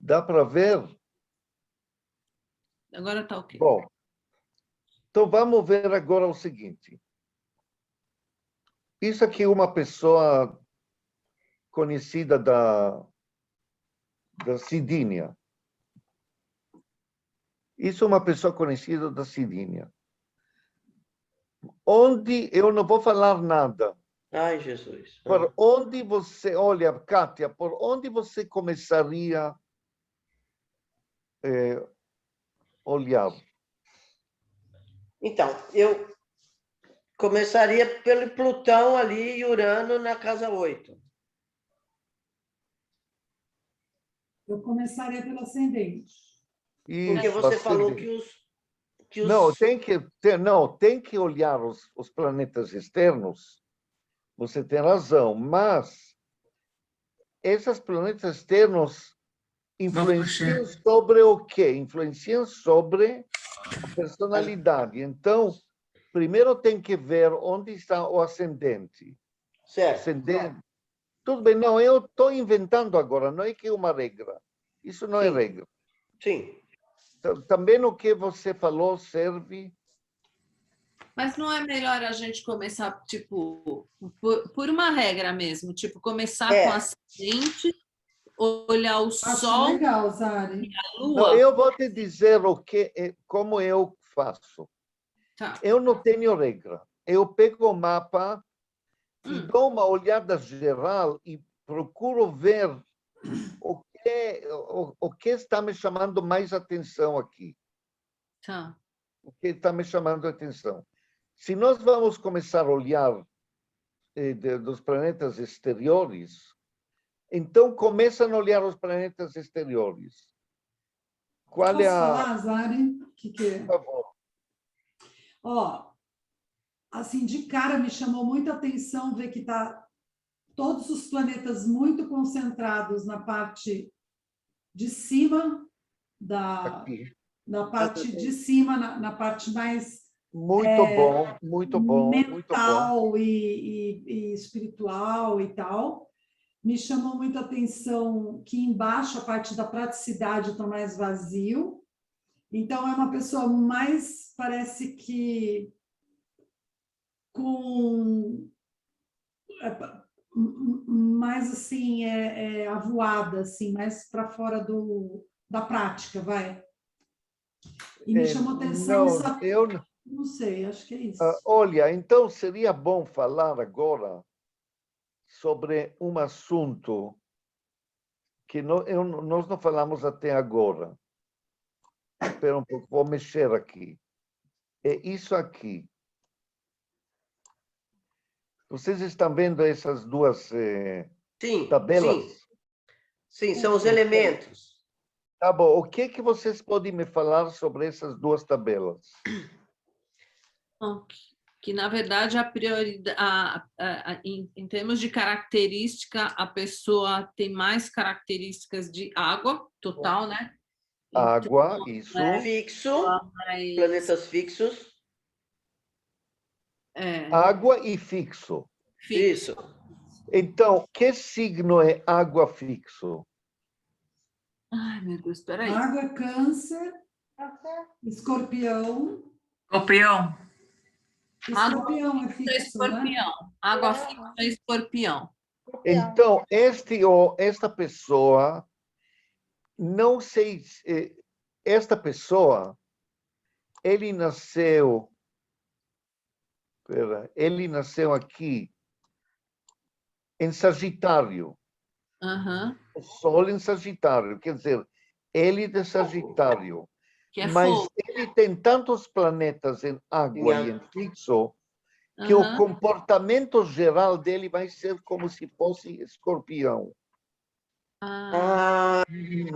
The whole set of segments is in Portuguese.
Dá para ver? Agora está ok. Bom, então vamos ver agora o seguinte. Isso aqui é uma pessoa conhecida da Cidínia. Isso é uma pessoa conhecida da Cidínia. Onde eu não vou falar nada. Ai, Jesus. Por onde você, olha, Kátia, por onde você começaria a olhar? Então, eu começaria pelo Plutão ali e Urano na casa 8. Eu começaria pelo ascendente. Porque Isso, você falou ascendente. que os... Não, tem que olhar os planetas externos. Você tem razão, mas esses planetas externos influenciam sobre o quê? Influenciam sobre a personalidade. Então, primeiro tem que ver onde está o ascendente. Certo. Ascendente. Tudo bem, não, eu estou inventando agora, não é que é uma regra. Isso não é Sim. regra. Sim. Também o que você falou serve. Mas não é melhor a gente começar, tipo, por uma regra mesmo, tipo, começar com ascendente, olhar o Acho Sol legal, Zari. e a Não, Lua? eu vou te dizer como eu faço. Tá. Eu não tenho regra. Eu pego o mapa e dou uma olhada geral e procuro ver o que está me chamando mais atenção aqui. Tá. O que está me chamando a atenção. Se nós vamos começar a olhar dos planetas exteriores, então começam a olhar os planetas exteriores. Qual Posso é a... falar, Zari? O que é? Por favor. Ó, assim, de cara me chamou muita atenção ver que está todos os planetas muito concentrados na parte de cima Aqui. na parte de cima, na parte mais Muito bom, muito bom, muito bom. mental e espiritual e tal. Me chamou muita atenção que embaixo a parte da praticidade está mais vazio. Então, é uma pessoa mais, parece que com mais assim avoada, assim, mais para fora da prática, vai. E me chamou atenção Não, eu não sei, acho que é isso. olha, então seria bom falar agora sobre um assunto que nós não falamos até agora. Espera um pouco, vou mexer aqui. É isso aqui. Vocês estão vendo essas duas tabelas? Sim. Sim, são os elementos. Tá bom. O que vocês podem me falar sobre essas duas tabelas? Que na verdade, a prioridade, em termos de característica, a pessoa tem mais características de água total, né? Água, isso. Fixo, planetas fixos. Água e fixo. Isso. Então, que signo é água fixo? Ai, meu Deus, espera aí. Água, Câncer, Escorpião. Escorpião. Escorpião é fixo, né? Água fixa é Escorpião. Então, esta pessoa, não sei, esta pessoa, ele nasceu aqui em Sagitário. O Sol em Sagitário, quer dizer, ele de Sagitário. Mas fogo. ele tem tantos planetas em água e em fixo que o comportamento geral dele vai ser como se fosse Escorpião.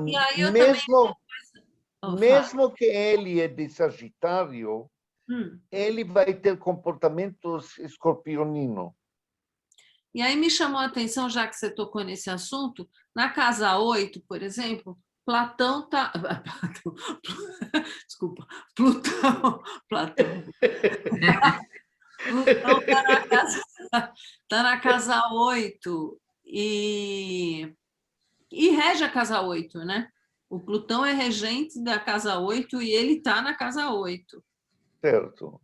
E aí eu Mesmo que ele é de Sagitário, ele vai ter comportamentos escorpioninos. E aí me chamou a atenção, já que você tocou nesse assunto, na casa 8, por exemplo, Platão está... Desculpa, Plutão está na casa 8 e rege a casa 8, né? O Plutão é regente da casa 8 e ele está na casa 8. certo?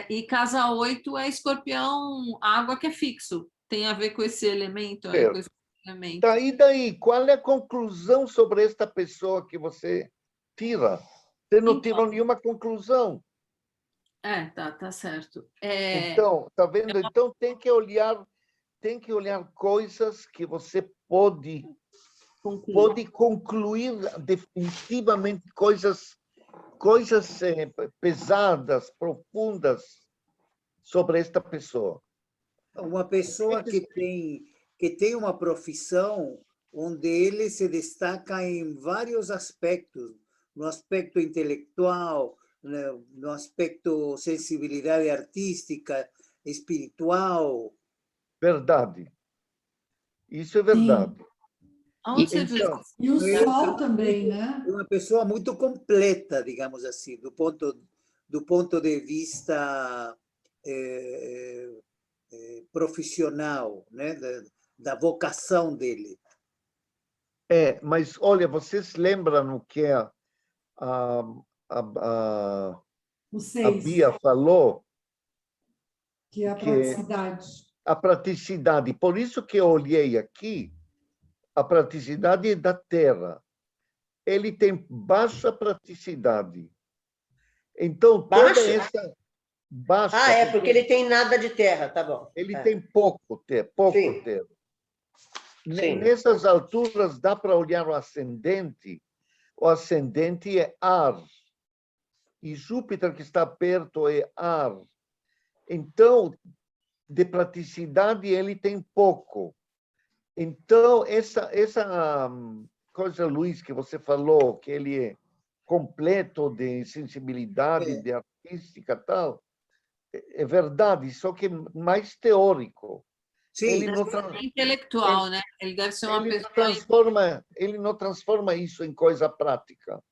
E casa 8 é escorpião, água que é fixo. Tem a ver com esse elemento aí, com esse elemento. Tá, e daí, qual é a conclusão sobre esta pessoa que você tira? Você não tirou nenhuma conclusão. Tá certo. Então, tá vendo? Então tem que olhar coisas que você pode concluir definitivamente, coisas pesadas, profundas sobre esta pessoa. Uma pessoa que tem uma profissão onde ele se destaca em vários aspectos, no aspecto intelectual, no aspecto sensibilidade artística, espiritual. Verdade. Isso é verdade. Onde você viu Então, isso? E o Sol também, né? É uma pessoa muito completa, digamos assim, do ponto de vista profissional, né? Da vocação dele. mas olha, vocês lembram o que a O a 6, Bia falou? que é a que- praticidade. A praticidade. Por isso que eu olhei aqui, a praticidade é da Terra. Ele tem baixa praticidade. Então, toda Baixa? essa baixa... Porque ele tem nada de terra, tá bom. Ele tem pouco terra. Sim. Sim. Nessas alturas, dá para olhar o ascendente. O ascendente é ar. E Júpiter, que está perto, é ar. Então, de praticidade, ele tem pouco. Então, essa coisa, Luiz, que você falou, que ele é completo de sensibilidade, de artística e tal, é verdade, só que mais teórico. Sim, Ele não, Intelectual, né? Ele deve ser uma ele não transforma isso em coisa prática.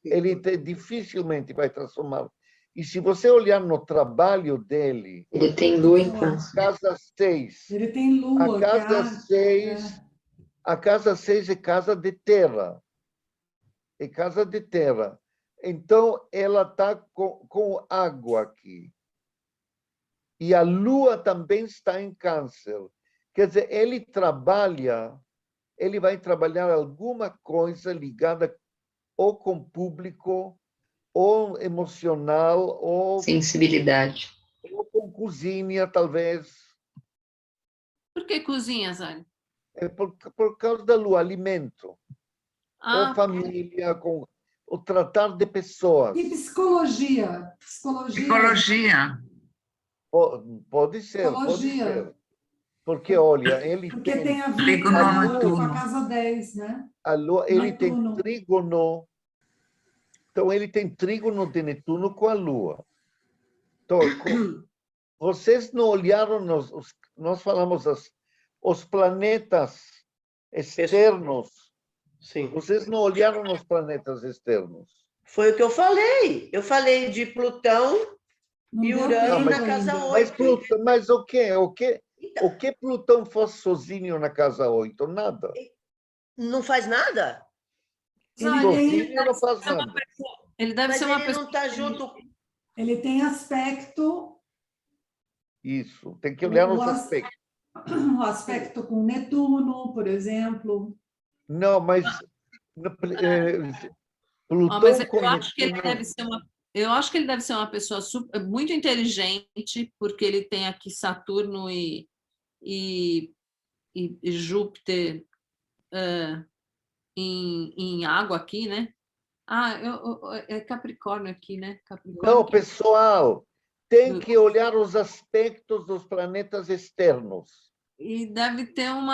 Ele dificilmente vai transformar. E se você olhar no trabalho dele... Ele tem lua em Câncer. Casa 6. Ele tem Lua. A casa 6... A casa 6 é casa de terra. É casa de terra. Então, ela está com água aqui. E a lua também está em Câncer. Quer dizer, ele vai trabalhar alguma coisa ligada ou com o público, ou emocional, ou Sensibilidade. com cozinha, talvez. Por que cozinha, Zane? É por causa da lua, alimento. Com família, com o tratar de pessoas. E psicologia? Psicologia. Pode ser, Psicologia. pode ser. Porque, olha, ele Porque tem... tem a ver com a casa 10, né? A lua, ele tem Netuno. trígono. Então, ele tem trígono de Netuno com a lua. Então, vocês não olharam, nós falamos os planetas externos. Sim. Vocês não olharam nos planetas externos. Foi o que eu falei. Eu falei de Plutão Não e deu Urano tempo na casa ainda. 8. Mas o que Plutão faz sozinho na casa 8? Nada. Não faz nada? Ele Sozinho não faz nada. Ele deve Mas ser uma ele pessoa. não está junto. Ele tem aspecto, Isso, tem que olhar os aspectos. o aspecto com Netuno, por exemplo. Não, mas Plutão Mas com eu acho que ele Netuno... deve ser uma pessoa muito inteligente, porque ele tem aqui Saturno e Júpiter em água aqui, né? É Capricórnio aqui, né? Capricórnio Não, aqui. pessoal, tem que olhar os aspectos dos planetas externos. E deve ter um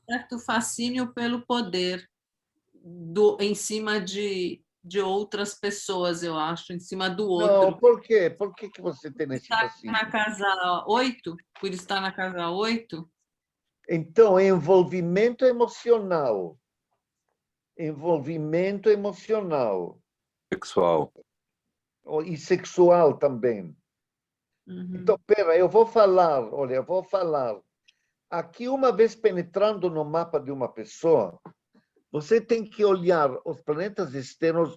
certo fascínio pelo poder em cima de outras pessoas, eu acho, em cima do outro. Não, por quê? Por que você tem esse fascínio? Na casa 8, por estar na casa 8, Então, envolvimento emocional. Envolvimento emocional. Sexual. E sexual também. Então, pera, eu vou falar. Aqui, uma vez penetrando no mapa de uma pessoa, você tem que olhar os planetas externos,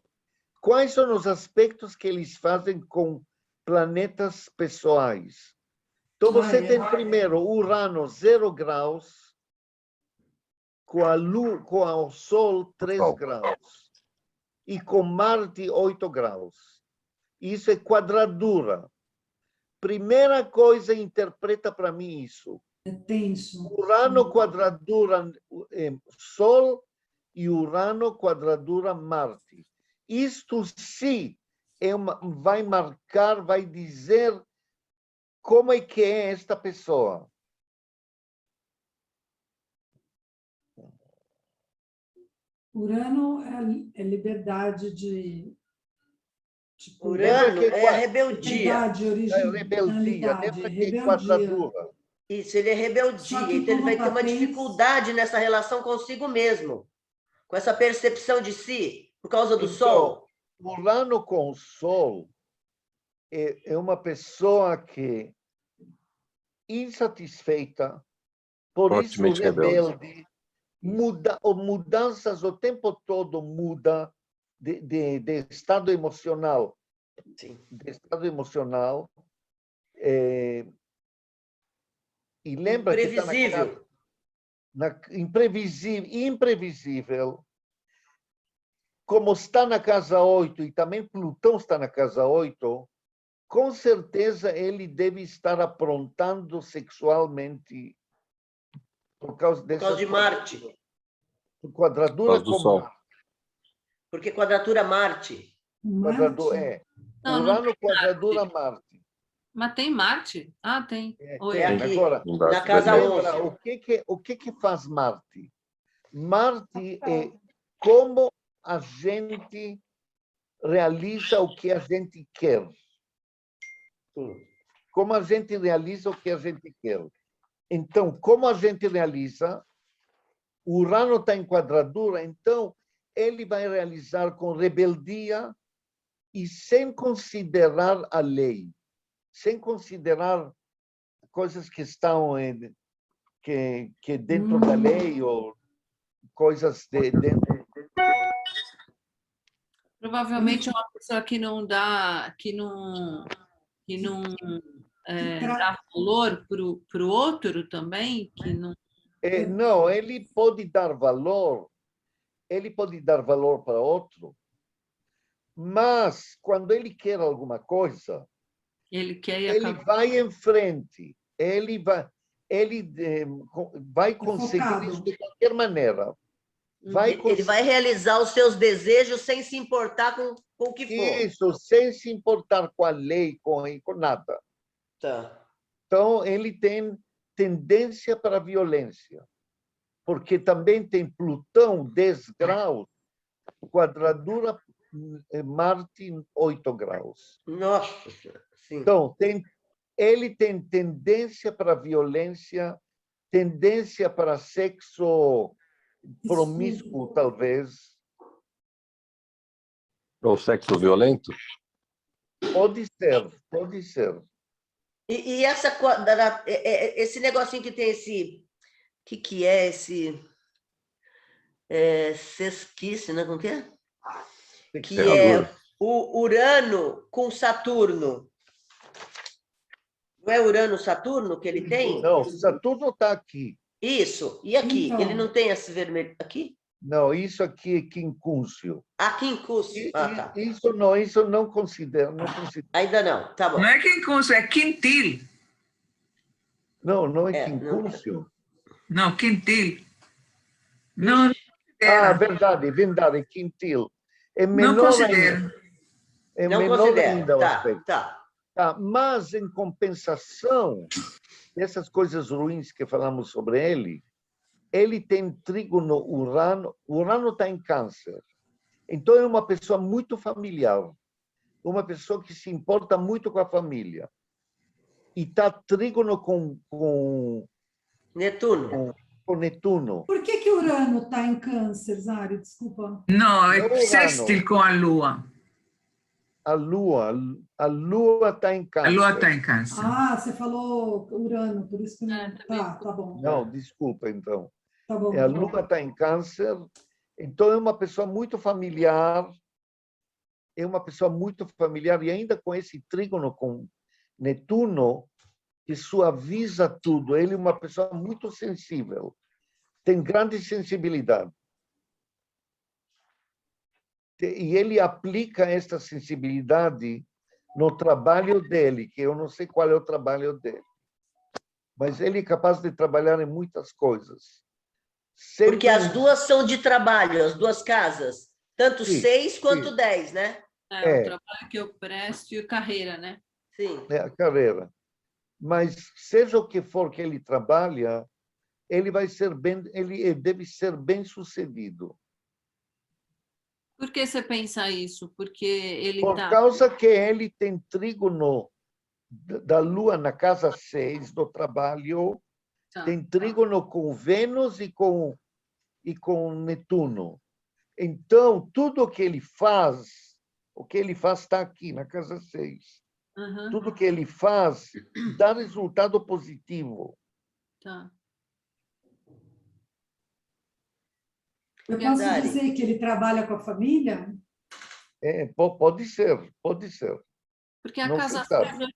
quais são os aspectos que eles fazem com planetas pessoais. Então, você tem primeiro Urano 0 graus, com o Sol 3 graus, e com Marte 8 graus. Isso é quadradura. Primeira coisa, interpreta para mim isso. É tenso. Urano quadradura Sol e Urano quadradura Marte. Isto sim vai marcar, vai dizer como é que é esta pessoa. Urano é liberdade de... tipo, Urano que é a rebeldia. liberdade, Rebeldia, originalidade, lembra que é rebeldia. quadradura. Isso, ele é Só rebeldia. que Então, ele vai ter como uma patente- dificuldade nessa relação consigo mesmo, com essa percepção de si, por causa do Então, Sol. Urano com o Sol é uma pessoa que insatisfeita, por isso Fortemente rebelde, mudanças o tempo todo muda de estado emocional. Sim. De estado emocional. E lembra que está Imprevisível. imprevisível, como está na casa 8 e também Plutão está na casa 8, com certeza ele deve estar aprontando sexualmente por causa de Marte. Quadradura Por causa do com Sol. Marte. Porque quadratura Marte. Quadradura, Não, não Urano quadradura Marte. Mas tem Marte? Ah, tem. Oi. É aqui, Agora, na casa lembra 11. o que faz Marte? Marte é como a gente realiza o que a gente quer. Como a gente realiza o que a gente quer. Então, como a gente realiza, o Urano está em quadradura, então ele vai realizar com rebeldia e sem considerar a lei, sem considerar coisas que estão que dentro da lei ou coisas dentro. Provavelmente é uma pessoa que não dá, que não dá valor para o outro também, que não. Não, ele pode dar valor para outro, mas quando ele quer alguma coisa, Ele quer e ele acaba. vai em frente, ele vai conseguir focado. isso de qualquer maneira. Vai Ele vai realizar os seus desejos sem se importar com o que for. isso, sem se importar com a lei, com nada. Tá. Então, ele tem tendência para a violência, porque também tem Plutão 10 graus, quadradura Marte 8 graus. Nossa Senhora, sim. Então, ele tem tendência para a violência, tendência para sexo promíscuo, talvez. Ou sexo violento? Pode ser, pode ser. E esse negocinho que tem esse... O que é esse... Sesquice, né? Como que é? Que é o Urano com Saturno. Não é Urano-Saturno que ele tem? Não, Saturno está aqui. Isso. E aqui? Então. Ele não tem esse vermelho aqui? Não, isso aqui é quincúncio. Aqui em Cúcio. Ah, tá. Isso não considero. Ainda não. Tá bom. Não é quincúncio, é quintil. Não é É, quincúncio. Não, quintil. Não Ah, considera. verdade, quintil. É Não menor considera. ainda. É Não menor considera. ainda o Tá, aspecto. tá. Tá, mas, em compensação, essas coisas ruins que falamos sobre ele tem trígono Urano. Urano está em Câncer. Então, é uma pessoa muito familiar, uma pessoa que se importa muito com a família. E está trígono com Netuno. Netuno. Por que Urano está em Câncer, Zari? Desculpa. Não, Não, é sextil com a Lua. A Lua está em Câncer. A Lua está em Câncer. Ah, você falou Urano, por isso que não... Tá bom. Não, desculpa, então. Tá bom. A Lua está em Câncer Então, é uma pessoa muito familiar, e ainda com esse trígono com Netuno, que suaviza tudo. Ele é uma pessoa muito sensível, tem grande sensibilidade. E ele aplica essa sensibilidade no trabalho dele, que eu não sei qual é o trabalho dele. Mas ele é capaz de trabalhar em muitas coisas. Porque as duas são de trabalho, as duas casas. Tanto Sim, 6 quanto sim. 10, né? É, o trabalho que eu presto e carreira, né? Sim. É a carreira. Mas seja o que for que ele trabalha, ele deve ser bem-sucedido. Por que você pensa isso? Porque ele Por está... causa que ele tem trígono da Lua na casa 6 do trabalho, tem trígono com Vênus e com Netuno. Então, tudo o que ele faz está aqui na casa 6. Tudo que ele faz dá resultado positivo. Tá. Eu posso Dari. dizer que ele trabalha com a família? Pode ser, pode ser. Porque a Não casa se sabe. 6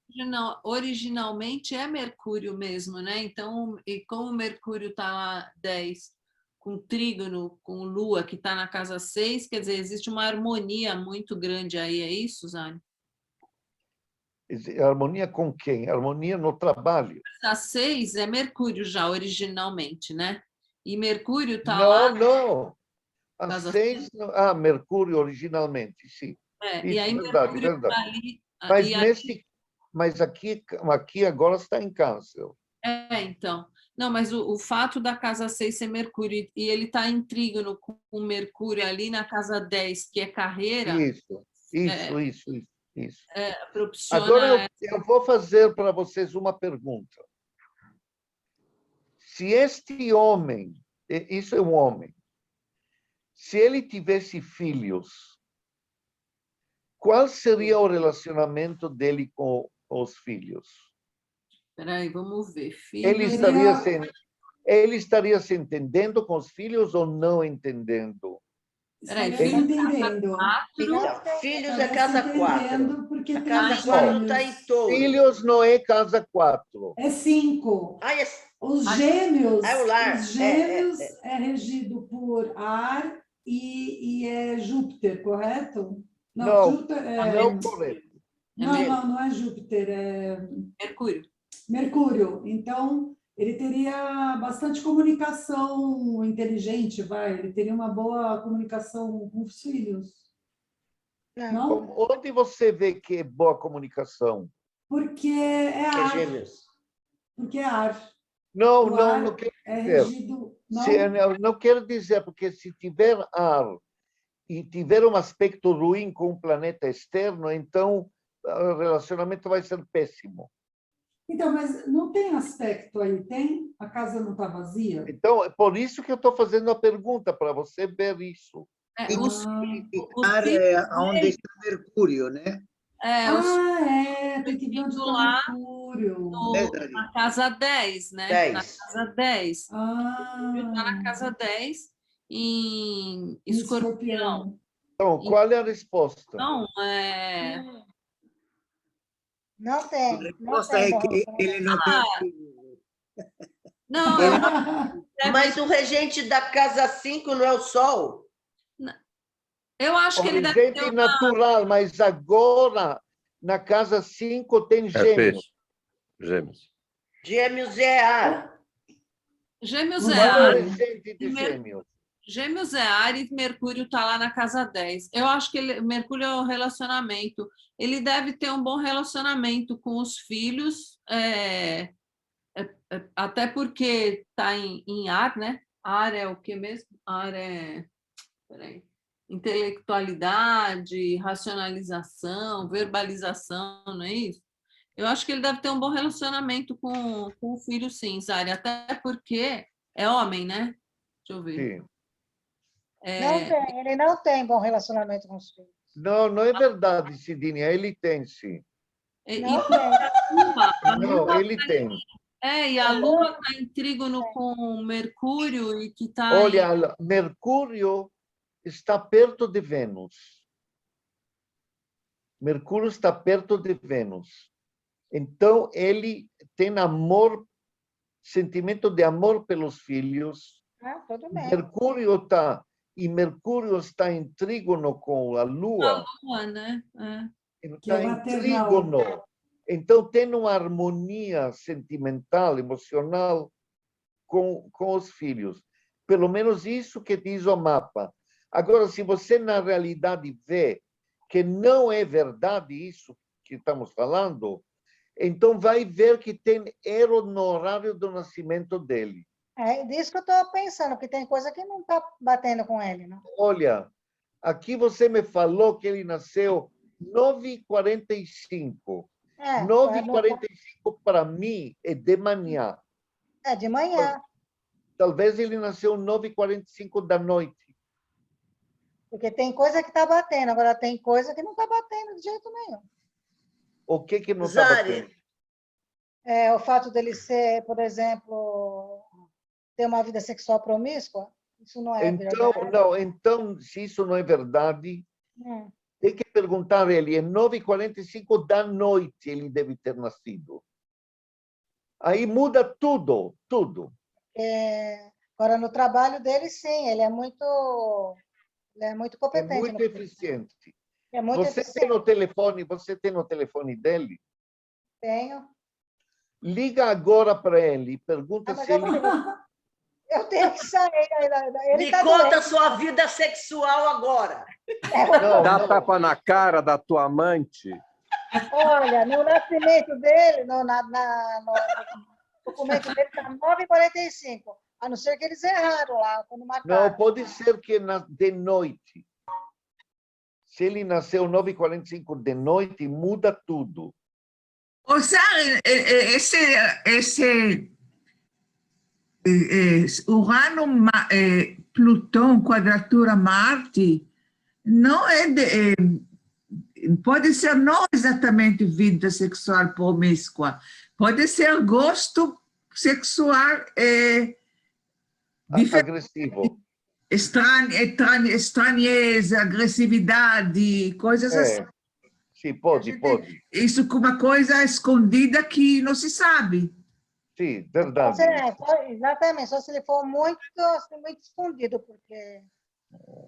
originalmente é Mercúrio mesmo, né? Então, e como o Mercúrio está lá 10, com trígono, com Lua, que está na casa 6, quer dizer, existe uma harmonia muito grande aí, é isso, Zane? Harmonia com quem? Harmonia no trabalho. A 6 é Mercúrio já, originalmente, né? E Mercúrio está Não, lá... não. A Casa 6, Mercúrio originalmente, sim. e Isso, aí verdade, Mercúrio verdade. está ali... Mas aqui agora está em Câncer. Então. Não, mas o fato da casa 6 ser Mercúrio e ele está em trígono com o Mercúrio ali na casa 10, que é carreira, Isso. propiciona... Agora eu vou fazer para vocês uma pergunta. Se este homem, isso é um homem, se ele tivesse filhos, qual seria o relacionamento dele com os filhos? Espera aí, vamos ver. Ele estaria se entendendo com os filhos ou não entendendo? Peraí, Estaria se entendendo. Então, filhos é Estaria casa se 4. entendendo porque A tem casa os 4 está gêmeos. em touro. Filhos não é casa 4. É 5. Os gêmeos, é o lar. é regido por ar e é Júpiter, correto? Não, Júpiter não correto. não é Júpiter, é Mercúrio. Mercúrio. Então, ele teria bastante comunicação inteligente, ele teria uma boa comunicação com os filhos. Não? Onde você vê que é boa comunicação? Porque é ar. Gêmeos. Porque é ar. Não Ar quero é dizer. regido... Não quero dizer, porque se tiver ar e tiver um aspecto ruim com um planeta externo, então o relacionamento vai ser péssimo. Então, mas não tem aspecto aí, tem? A casa não está vazia? Então, é por isso que eu estou fazendo a pergunta, para você ver isso. Significar onde está Mercúrio, né? Tem que ver onde está Mercúrio. Na casa 10, né? 10. Na casa 10. Está na casa 10 em Escorpião. Então, qual é a resposta? Não tem. A resposta é que ele não tem. Não, Mas o regente da casa 5 não é o Sol? eu acho que ele deve ter Regente natural, mas agora na casa 5 tem gêmeos. Gêmeos. Gêmeos é ar. Gêmeos é Qual é ar. o regente de gêmeos? Gêmeos é ar e Mercúrio está lá na casa 10. Eu acho que Mercúrio é o relacionamento. Ele deve ter um bom relacionamento com os filhos, até porque está em ar, né? Ar é o que mesmo? Ar é... Peraí. Intelectualidade, racionalização, verbalização, não é isso? Eu acho que ele deve ter um bom relacionamento com o filho, sim, Zari, até porque é homem, né? Deixa eu ver. Sim. Ele não tem bom relacionamento com os filhos. Não é verdade, Cidinha, ele tem, sim. Não tem. Não, ele tem. E a Lua está em trígono com Mercúrio e que está... Olha, Mercúrio está perto de Vênus. Mercúrio está perto de Vênus. Então, ele tem amor, sentimento de amor pelos filhos. Ah, tudo bem. Mercúrio está em trígono com a Lua. Lua, né? Que é Está em maternal. trígono. Então, tem uma harmonia sentimental, emocional com os filhos. Pelo menos isso que diz o mapa. Agora, se você, na realidade, vê que não é verdade isso que estamos falando, então vai ver que tem erro no horário do nascimento dele. É disso que eu estou pensando, que tem coisa que não está batendo com ele, não? Olha, aqui você me falou que ele nasceu 9h45. 9h45 para mim é de manhã. É de manhã. Talvez ele nasceu 9h45 da noite. Porque tem coisa que está batendo, agora tem coisa que não está batendo de jeito nenhum. O que não está Zari, batendo? É, o fato dele ser, por exemplo, ter uma vida sexual promíscua, isso não é verdade. Então, se isso não é verdade, tem que perguntar a ele. É 9h45 da noite ele deve ter nascido. Aí muda tudo, tudo. Agora, no trabalho dele, sim, ele é muito É competente. muito eficiente. É muito Você eficiente. tem o telefone dele? Tenho. Liga agora para ele e pergunta Mas se ele... eu tenho que sair. Ele me tá conta a doente. sua vida sexual agora. Dá tapa na cara da tua amante. Olha, no nascimento dele, no documento dele está 9h45. A não ser que eles erraram lá, quando marcaram. Não, pode ser que de noite. Se ele nasceu 9h45 de noite, muda tudo. O sea, esse Urano, Plutão, quadratura Marte, não é pode ser não exatamente vida sexual promíscua, pode ser gosto sexual Agressivo. estranheza, agressividade, coisas assim. Sim, pode. Isso com uma coisa escondida que não se sabe. Sim, verdade. Exatamente, só se ele for muito escondido, porque...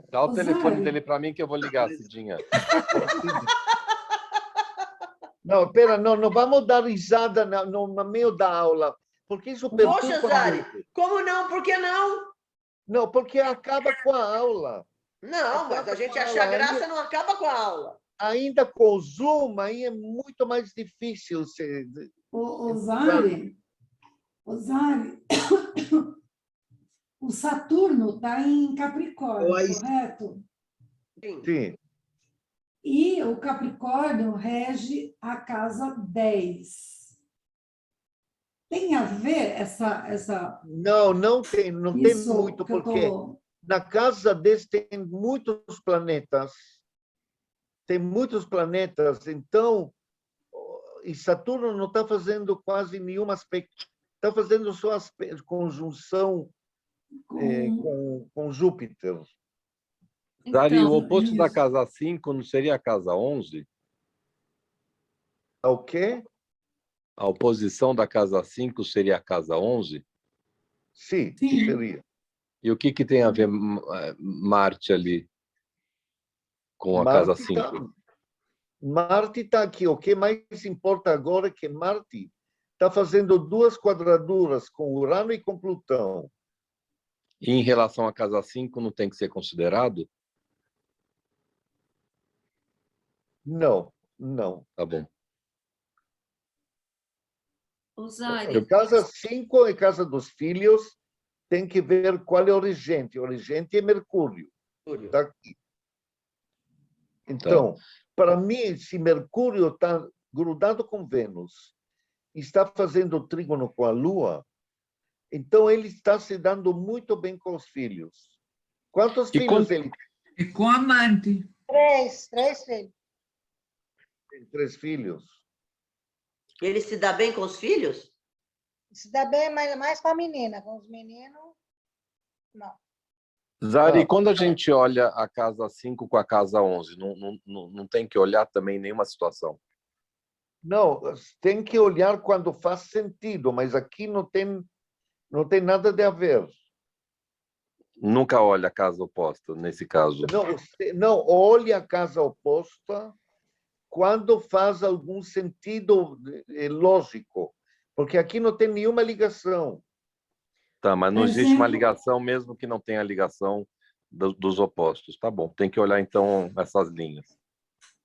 Dá o telefone dele para mim que eu vou ligar, Cidinha. Não, espera, não vamos dar risada no meio da aula, porque isso perturba Poxa, Zari, muito. como não? Por que não? Não, porque acaba com a aula. Não, mas a gente achar graça não acaba com a aula. Ainda com o Zoom, aí é muito mais difícil. Zari, o Saturno está em Capricórnio, correto? Sim. E o Capricórnio rege a casa 10. Tem a ver essa... Não tem muito, porque na casa desse tem muitos planetas. Então, e Saturno não está fazendo quase nenhum aspecto, está fazendo só conjunção com Júpiter. Zari, o oposto da casa 5 não seria a casa 11? O quê? A oposição da casa 5 seria a casa 11? Sim, seria. E o que tem a ver Marte ali com a casa 5? Marte está aqui. O que mais importa agora é que Marte está fazendo 2 quadraduras com Urano e com Plutão. E em relação à casa 5, não tem que ser considerado? Não. Tá bom. Zari, Casa 5 é casa dos filhos, tem que ver qual é o regente. O regente é Mercúrio. Está aqui. Então, para mim, se Mercúrio está grudado com Vênus, está fazendo trígono com a Lua, então ele está se dando muito bem com os filhos. Quantos filhos ele tem? E com amante. 3 filhos. Tem 3 filhos. Ele se dá bem com os filhos? Se dá bem mais com a menina, com os meninos, não. Zari, Ah. quando a gente olha a casa 5 com a casa 11, não tem que olhar também nenhuma situação? Não, tem que olhar quando faz sentido, mas aqui não tem nada de a ver. Nunca olha a casa oposta, nesse caso. Não, olhe a casa oposta quando faz algum sentido lógico, porque aqui não tem nenhuma ligação. Tá, mas não Por existe uma exemplo- ligação, mesmo que não tenha ligação dos opostos. Tá bom, tem que olhar então essas linhas.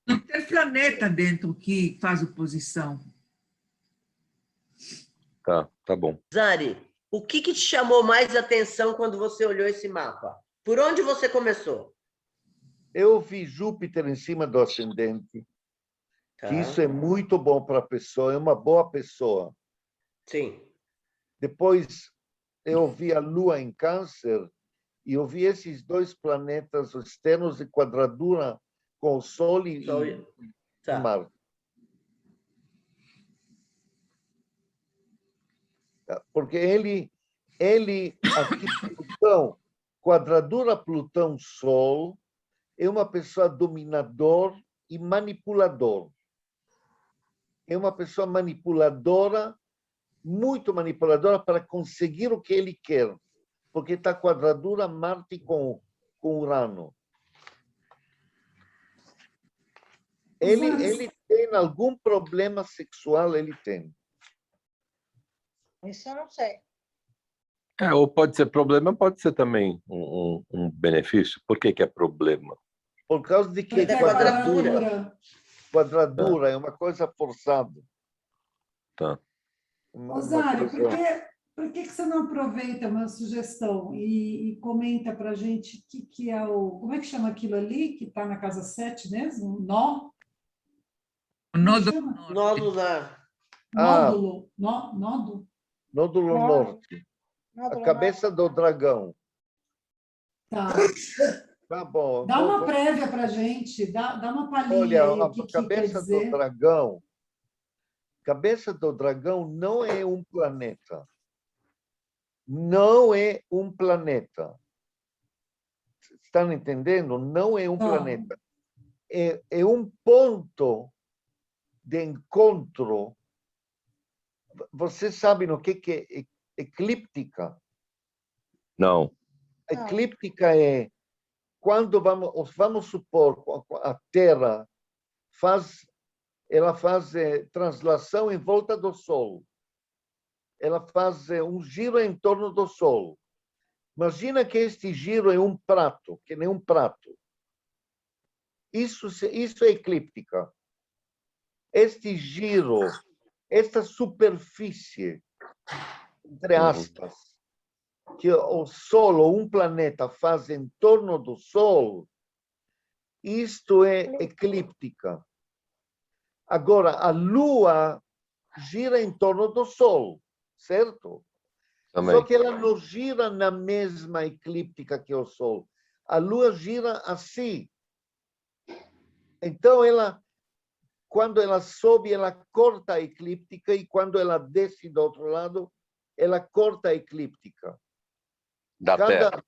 Não tem planeta dentro que faz oposição. Tá bom. Zari, o que te chamou mais atenção quando você olhou esse mapa? Por onde você começou? Eu vi Júpiter em cima do ascendente, Tá. que isso é muito bom para a pessoa, é uma boa pessoa. Sim. Depois, eu vi a Lua em Câncer e eu vi esses dois planetas externos de quadradura com o Sol e Tá. Marte. Porque ele aqui, Plutão, quadradura Plutão-Sol, é uma pessoa dominador e manipulador. É uma pessoa manipuladora, muito manipuladora para conseguir o que ele quer, porque está quadradura Marte com Urano. Ele tem algum problema sexual, ele tem. Isso eu não sei. Ou pode ser problema, pode ser também um benefício. Por que é problema? Por causa de que Porque é quadradura é uma coisa forçada. Tá. Uma Osário, coisa- por que você não aproveita uma sugestão e comenta para a gente o que é o... Como é que chama aquilo ali, que está na casa 7 mesmo? Nó? O nódo Chama? Nódular. Nódulo? Nódo? Nódulo Nó- norte. A nódulo cabeça do dragão. Tá. Tá bom. Dá uma prévia para a gente, dá uma palhinha Olha, aí, o que quer cabeça do dizer. dragão. Cabeça do dragão não é um planeta. Não é um planeta. Estão entendendo? Não é um Tá. planeta. É um ponto de encontro. Vocês sabem o que é eclíptica? Não. Não. Eclíptica é quando vamos supor a Terra faz translação em volta do Sol. Ela faz um giro em torno do Sol. Imagina que este giro é um prato, que nem um prato. Isso é eclíptica. Este giro, esta superfície, entre aspas, que o Sol ou um planeta faz em torno do Sol, isto é eclíptica. Agora, a Lua gira em torno do Sol, certo? Também. Só que ela não gira na mesma eclíptica que o Sol. A Lua gira assim. Então, quando ela sobe, ela corta a eclíptica, e quando ela desce do outro lado, ela corta a eclíptica. Da Terra.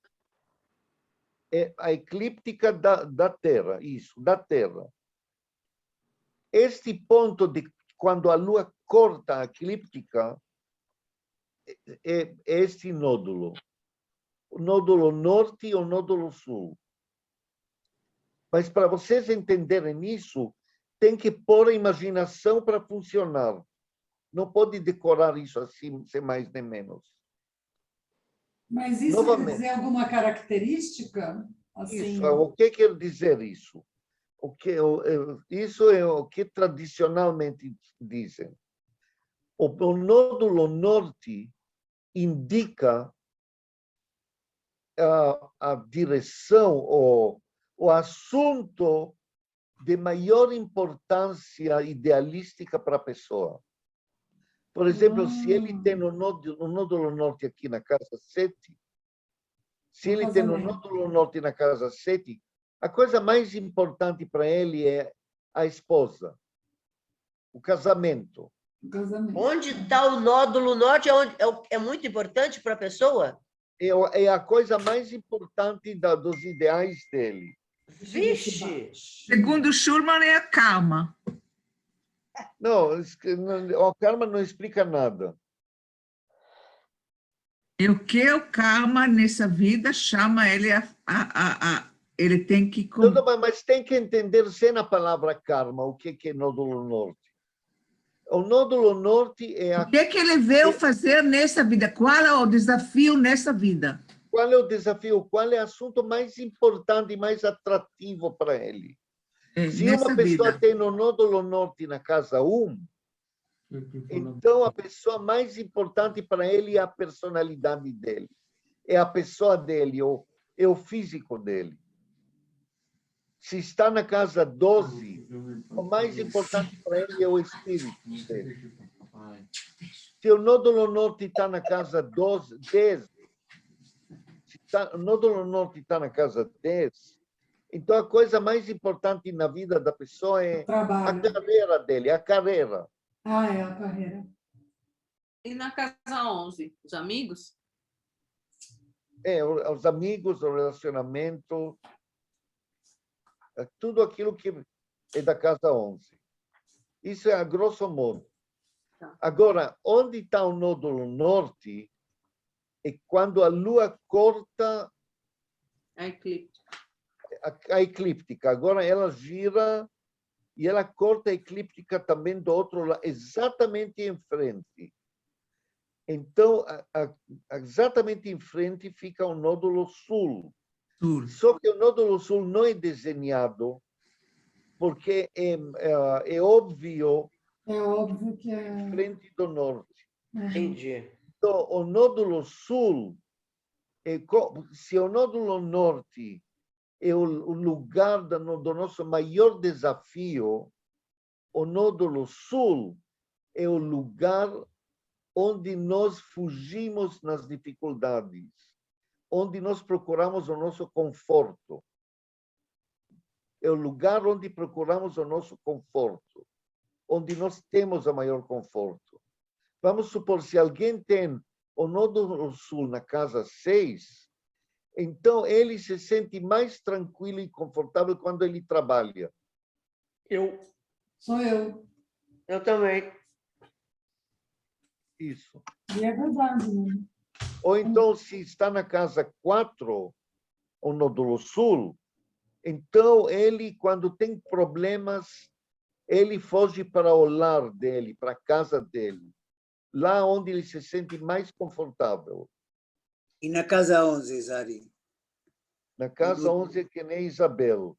É a eclíptica da Terra, isso, da Terra. Este ponto de quando a Lua corta a eclíptica é este nódulo. O nódulo norte e o nódulo sul. Mas para vocês entenderem isso, tem que pôr a imaginação para funcionar. Não pode decorar isso assim, sem mais nem menos. Mas isso quer dizer alguma característica? Assim... Isso, o que quer dizer isso? Isso é o que tradicionalmente dizem. O nódulo norte indica a direção, o assunto de maior importância idealística para a pessoa. Por exemplo, se ele tem o nódulo norte aqui na casa 7, se ele tem o nódulo norte na casa 7, a coisa mais importante para ele é a esposa, o casamento. Onde está o nódulo norte? É muito importante para a pessoa? é a coisa mais importante dos ideais dele. Vixe! Segundo Schulman, é a calma. Não, o karma não explica nada. E o que o karma nessa vida chama ele ele tem que... Tudo bem, mas tem que entender sem a palavra karma o que é nódulo norte. O nódulo norte é O que ele veio fazer nessa vida? Qual é o desafio nessa vida? qual é o desafio, qual é o assunto mais importante e mais atrativo para ele. Se Nessa uma pessoa vida. tem o nódulo norte na casa 1, então a pessoa mais importante para ele é a personalidade dele, é a pessoa dele, é o físico dele. Se está na casa 12, o mais importante para ele é o espírito dele. Se o nódulo norte está na casa 10, o nódulo norte está na casa 10, então a coisa mais importante na vida da pessoa é a Trabalho. carreira dele, a carreira. Ah, é a carreira. E na casa 11, os amigos? Os amigos, o relacionamento, tudo aquilo que é da casa 11. Isso é a grosso modo. Agora, onde está o nódulo norte é quando a lua corta A eclíptica. a eclíptica. Agora ela gira e ela corta a eclíptica também do outro lado, exatamente em frente. Então, exatamente em frente fica o nódulo sul. Só que o nódulo sul não é desenhado porque é óbvio É óbvio que é. frente do norte. Entendi. Então, o nódulo sul, se o nódulo norte é o lugar do nosso maior desafio, o nódulo sul é o lugar onde nós fugimos nas dificuldades, onde nós procuramos o nosso conforto. É o lugar onde procuramos o nosso conforto, onde nós temos o maior conforto. Vamos supor, se alguém tem o nódulo sul na casa 6, então ele se sente mais tranquilo e confortável quando ele trabalha. Sou eu. Eu também. Isso. E é verdade, né? Ou então, se está na casa 4, o nódulo sul, então ele, quando tem problemas, ele foge para o lar dele, para a casa dele, lá onde ele se sente mais confortável. E na casa 11, Zari? Na casa 11 é que nem Isabel.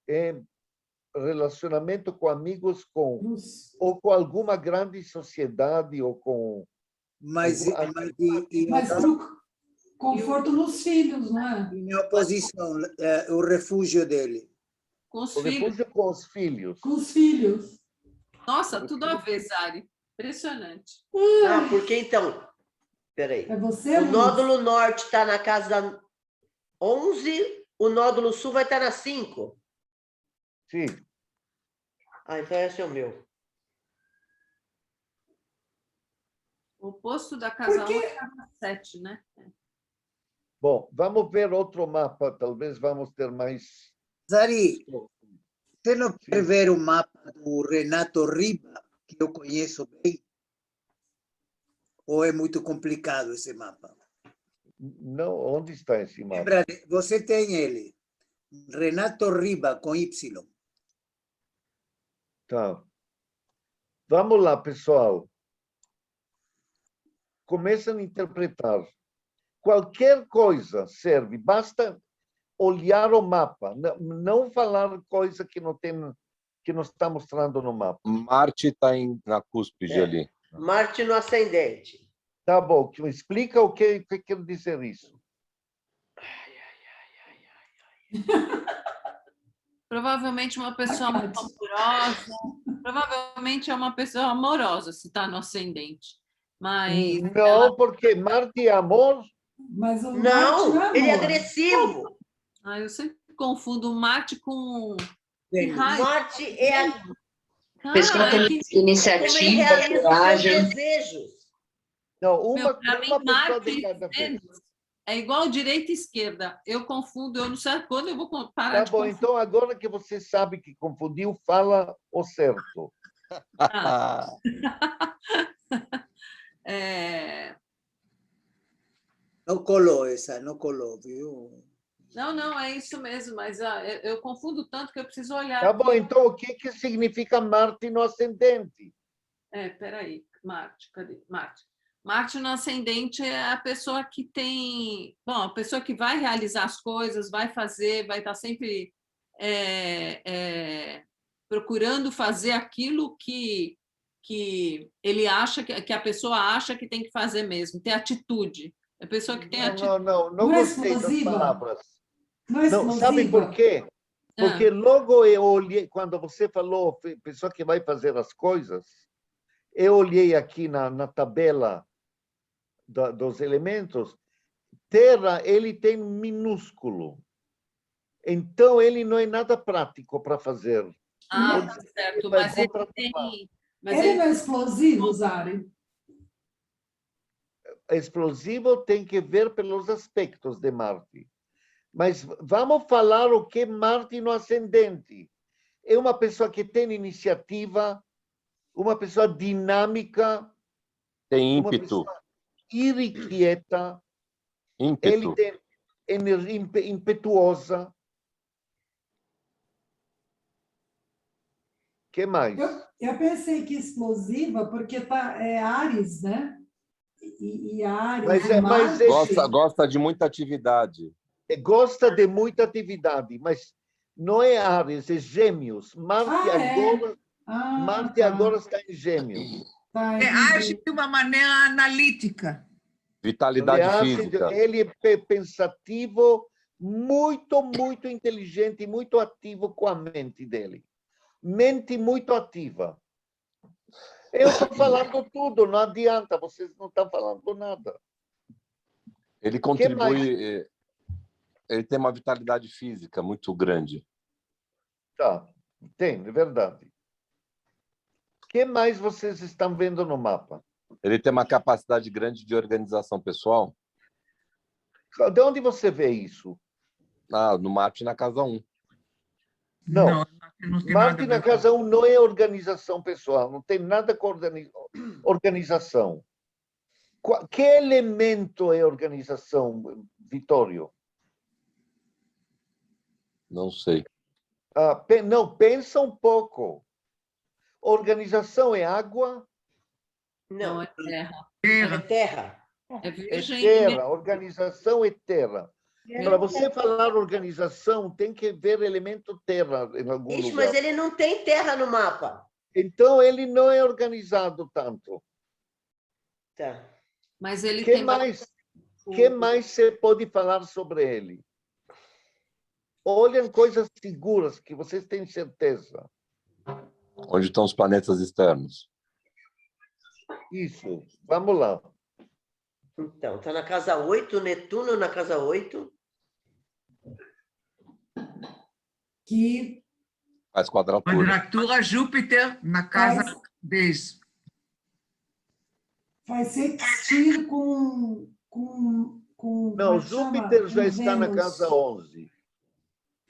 É relacionamento com amigos, ou com alguma grande sociedade, ou com... Mas Mas pro conforto nos filhos, não é? em oposição, o refúgio dele. Com os O filhos. refúgio com os filhos. Com os filhos. Nossa, tudo a ver, Zari. Impressionante. Não, porque então... Peraí. É você, O Luiz? nódulo norte está na casa 11, o nódulo sul vai estar na 5. Sim. Ah, então esse é o meu. O oposto da casa Por quê? 11 é a casa 7, né? Bom, vamos ver outro mapa, talvez vamos ter mais... Zari, você não quer ver o mapa do Renato Riba, que eu conheço bem? Ou é muito complicado esse mapa? Não, onde está esse mapa? Lembra, você tem ele, Renato Riba, com Y. Tá. Vamos lá, pessoal. Começam a interpretar. Qualquer coisa serve, basta olhar o mapa, não falar coisa que não está mostrando no mapa. Marte está na cúspide ali. Marte no ascendente. Tá bom, explica o que quer dizer isso. Provavelmente uma pessoa muito amorosa. Provavelmente é uma pessoa amorosa, se está no ascendente. Mas Não, porque Marte é amor. Mas o Não, Marte ele é amor. agressivo. eu sempre confundo Marte com Vênus. raiva. Marte é a... Pessoa é com que, como ele iniciativa, realiza os coragem. seus desejos. Não, uma para mim, pessoa Marte de e cada vez. Vênus É igual direita e esquerda. Eu confundo, eu não sei quando eu vou parar Tá de bom, confundir. então agora que você sabe que confundiu, fala o certo. É, No coló esa, no coló, viu? não, é isso mesmo, mas eu confundo tanto que eu preciso olhar Tá bom, aqui. então o que que significa Marte no ascendente? Peraí, Marte, cadê? Marte. Marte no ascendente é a pessoa que tem... Bom, a pessoa que vai realizar as coisas, vai fazer, vai estar sempre procurando fazer aquilo que ele acha, que a pessoa acha que tem que fazer mesmo, ter atitude. É a pessoa que tem atitude. Não Não é gostei das explosiva? palavras. Não é Não, sabe por explosiva? quê? Porque logo eu olhei, quando você falou, pessoa que vai fazer as coisas, eu olhei aqui na tabela dos elementos, Terra, ele tem minúsculo. Então, ele não é nada prático para fazer. Ah, Pode tá ser certo, que vai mas ele contratar. tem... Mas Ele ele não é explosivo, Zari? Explosivo tem que ver pelos aspectos de Marte. Mas vamos falar o que é Marte no ascendente. É uma pessoa que tem iniciativa, uma pessoa dinâmica, Tem uma ímpeto, pessoa irrequieta, ele ímpeto. tem energia impetuosa. Que mais? Eu pensei que explosiva, porque é Ares, né? E Ares, Mas Marte... Gosta de muita atividade. Gosta de muita atividade, mas não é Áries, é Gêmeos. Marte agora, Marte agora está em Gêmeos. Tá, Age entendi. de uma maneira analítica. Vitalidade física. Ele é pensativo, muito inteligente, muito ativo com a mente dele. Mente muito ativa. Eu estou falando tudo, não adianta, vocês não estão falando nada. Ele Que contribui, ele tem uma vitalidade física muito grande. Tá, tem, é verdade. O que mais vocês estão vendo no mapa? Ele tem uma capacidade grande de organização pessoal. De onde você vê isso? No Marte, na casa 1. Não. Não tem Marte nada a na ver. casa 1 não é organização pessoal, não tem nada com organização. Que elemento é organização, Vitório? Não sei. Não, pensa um pouco. Organização é água? não Não, é terra. é terra. É É virgem. terra. Organização é terra. Para você falar organização, tem que ver elemento terra em algum Ixi, lugar. mas ele não tem terra no mapa. Então, ele não é organizado tanto. Tá. Mas ele Que tem mais? Que mais você pode falar sobre ele? Olhem coisas seguras, que vocês têm certeza. Onde estão os planetas externos? Isso. Vamos lá. Então, está na casa 8, Netuno na casa 8. Que Faz quadratura. Quadratura Júpiter na casa 10. faz sextil com Não, como é que chama? Júpiter já Com está na Vênus. casa 11.